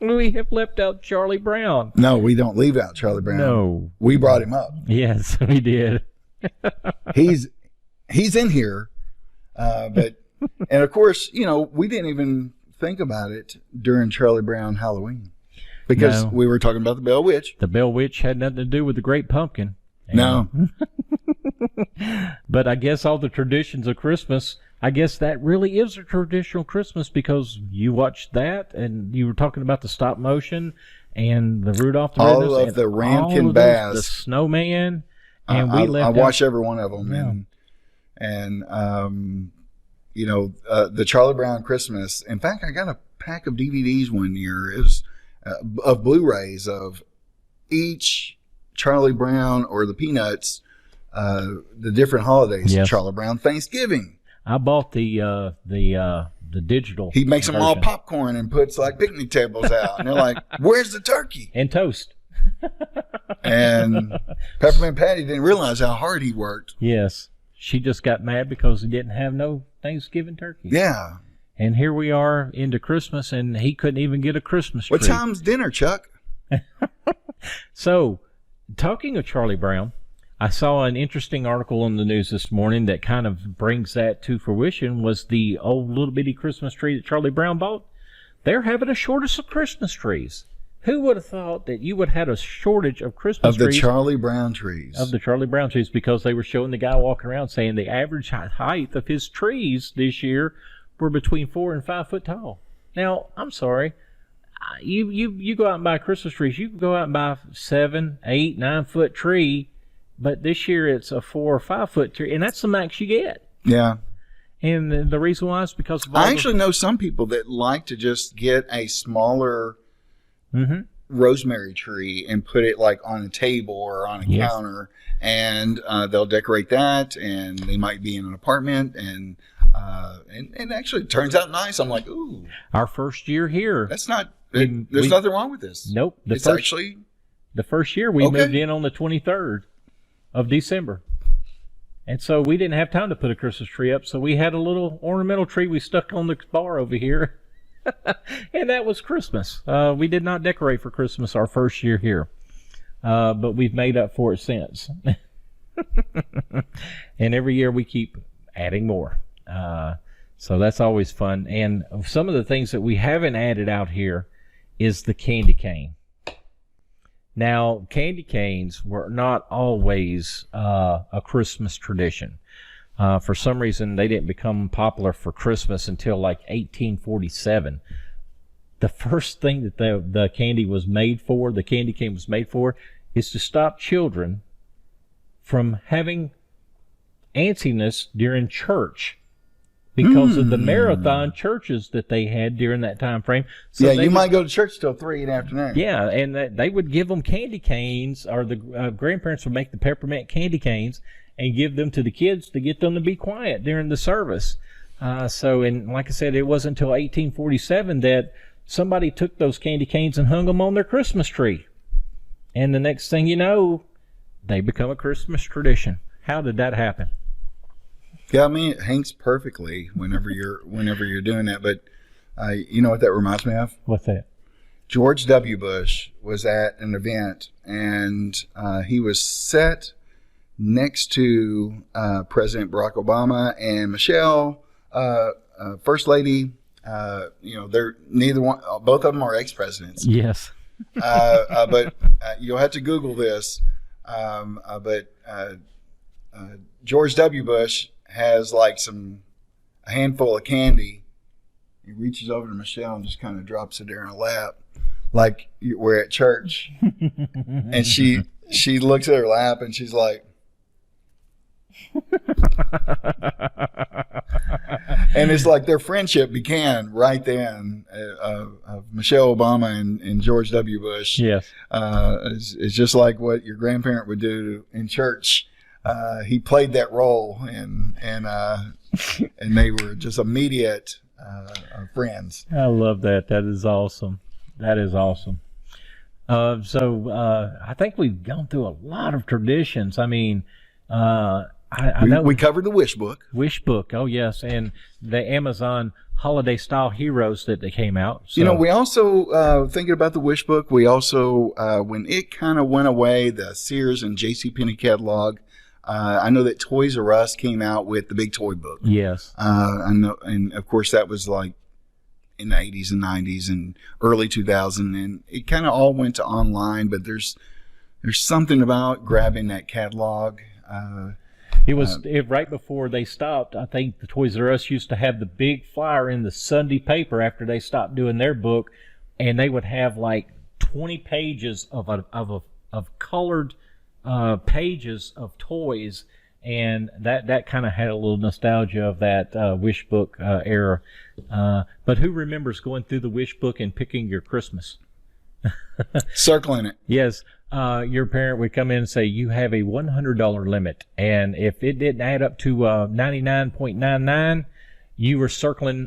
We have left out Charlie Brown. No, we don't leave out Charlie Brown. No. We brought him up. Yes, we did. He's he's in here. But and of course, we didn't even think about it during Charlie Brown Halloween because we were talking about the Bell Witch. The Bell Witch had nothing to do with the Great Pumpkin. No. But I guess all the traditions of Christmas, I guess that really is a traditional Christmas because you watched that and you were talking about the stop motion and the Rudolph the All Red-Nosed of the Rankin all of those, Bass. the snowman, and I watched every one of them. Yeah. And the Charlie Brown Christmas. In fact, I got a pack of DVDs one year. It was of Blu-rays of each Charlie Brown or the Peanuts, the different holidays. Yes. Charlie Brown Thanksgiving. I bought the digital. He makes them all version. popcorn and puts like picnic tables out, and they're like, "Where's the turkey?" And toast. And Peppermint Patty didn't realize how hard he worked. Yes, she just got mad because he didn't have no Thanksgiving turkey. Yeah. And here we are into Christmas, and he couldn't even get a Christmas tree. What time's dinner, Chuck? So, talking of Charlie Brown, I saw an interesting article in the news this morning that kind of brings that to fruition. Was the old little bitty Christmas tree that Charlie Brown bought? They're having a shortage of Christmas trees. Who would have thought that you would have had a shortage of Christmas trees? Of the Charlie Brown trees. Of the Charlie Brown trees, because they were showing the guy walking around saying the average height of his trees this year were between 4 and 5 foot tall. Now, I'm sorry. You go out and buy Christmas trees. You can go out and buy 7, 8, 9 foot tree, but this year it's a 4 or 5 foot tree, and that's the max you get. Yeah. And the reason why is because of all I actually know some people that like to just get a smaller rosemary tree and put it like on a table or on a counter, and they'll decorate that, and they might be in an apartment, and actually it turns out nice. I'm like, ooh. Our first year here. That's not, there's nothing wrong with this. Nope. The first year we moved in on the 23rd of December. And so we didn't have time to put a Christmas tree up, so we had a little ornamental tree we stuck on the bar over here. And that was Christmas. We did not decorate for Christmas our first year here, but we've made up for it since. And every year we keep adding more. So that's always fun. And some of the things that we haven't added out here is the candy cane. Now, candy canes were not always a Christmas tradition. For some reason, they didn't become popular for Christmas until like 1847. The first thing that the candy was made for, the candy cane was made for, is to stop children from having antsiness during church because of the marathon churches that they had during that time frame. So you might go to church till 3 in the afternoon. Yeah, and they would give them candy canes, or the grandparents would make the peppermint candy canes and give them to the kids to get them to be quiet during the service. And like I said, it wasn't until 1847 that somebody took those candy canes and hung them on their Christmas tree. And the next thing you know, they become a Christmas tradition. How did that happen? Yeah, I mean, it hangs perfectly whenever you're doing that. But you know what that reminds me of? What's that? George W. Bush was at an event, and he was set next to President Barack Obama and Michelle, First Lady. They're neither one. Both of them are ex-presidents. Yes. But you'll have to Google this. But George W. Bush has like a handful of candy. He reaches over to Michelle and just kind of drops it there in her lap, like we're at church. And she looks at her lap and she's like, and it's like their friendship began right then of Michelle Obama and George W. Bush. Yes. It's just like what your grandparent would do in church. He played that role, and they were just immediate friends. I love that. That is awesome. That is awesome. I think we've gone through a lot of traditions. I mean, I know we covered the wish book. Wish book. Oh yes, and the Amazon holiday style heroes that they came out. So. We also thinking about the wish book. We also when it kind of went away, the Sears and JCPenney catalog I know that Toys R Us came out with the Big Toy Book. Yes. I know, and of course that was like in the 80s and 90s and early 2000, and it kind of all went to online. But there's something about grabbing that catalog. It was right before they stopped. I think the Toys R Us used to have the big flyer in the Sunday paper after they stopped doing their book, and they would have like 20 pages of colored pages of toys, and that kind of had a little nostalgia of that wish book era. But who remembers going through the wish book and picking your Christmas? Circling it. Yes. Your parent would come in and say, you have a $100 limit, and if it didn't add up to 99.99, you were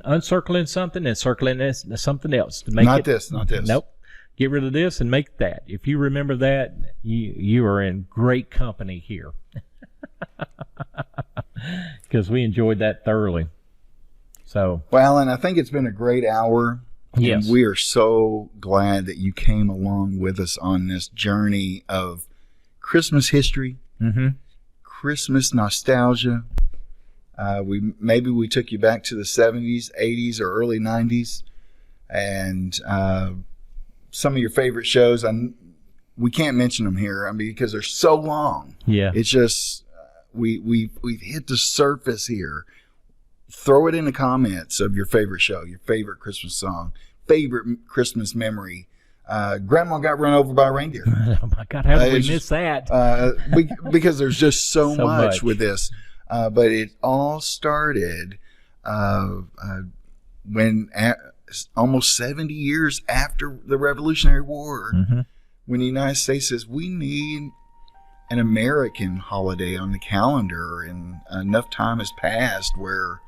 uncircling something and circling something else to make not this. Nope. Get rid of this and make that. If you remember that, you are in great company here. Because we enjoyed that thoroughly. So, well, Alan, I think it's been a great hour. Yes. And we are so glad that you came along with us on this journey of Christmas history, Christmas nostalgia. We took you back to the 70s, 80s, or early 90s, and some of your favorite shows. We can't mention them here, because they're so long. Yeah, it's just we've hit the surface here. Throw it in the comments of your favorite show, your favorite Christmas song, favorite Christmas memory. Grandma got run over by a reindeer. Oh my God, how did we miss that? Because there's just so much with this. But it all started when almost 70 years after the Revolutionary War, when the United States says we need an American holiday on the calendar, and enough time has passed where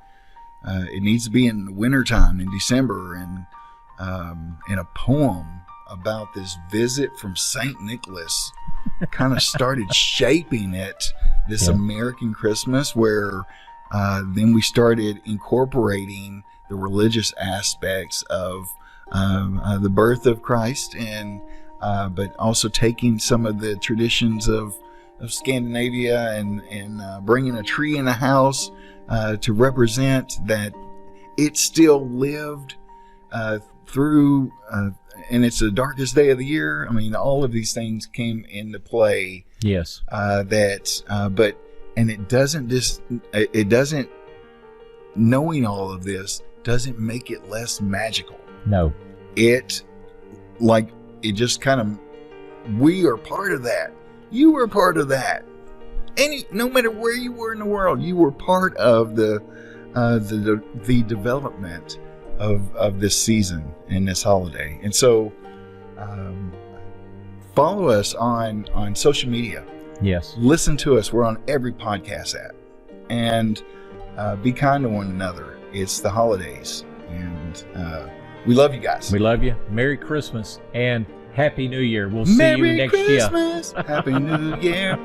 it needs to be in the wintertime in December, and a poem about this visit from St. Nicholas kind of started shaping this American Christmas, where then we started incorporating the religious aspects of the birth of Christ, and but also taking some of the traditions of Scandinavia and bringing a tree in the house to represent that it still lived through, and it's the darkest day of the year. All of these things came into play. Yes. And it doesn't, knowing all of this doesn't make it less magical. No. It just kind of, we are part of that. You were part of that. No matter where you were in the world, you were part of the development of this season and this holiday. And so follow us on social media. Yes. Listen to us. We're on every podcast app. And be kind to one another. It's the holidays. And we love you guys. We love you. Merry Christmas and Happy New Year. We'll see you next year. Merry Christmas. Happy New Year.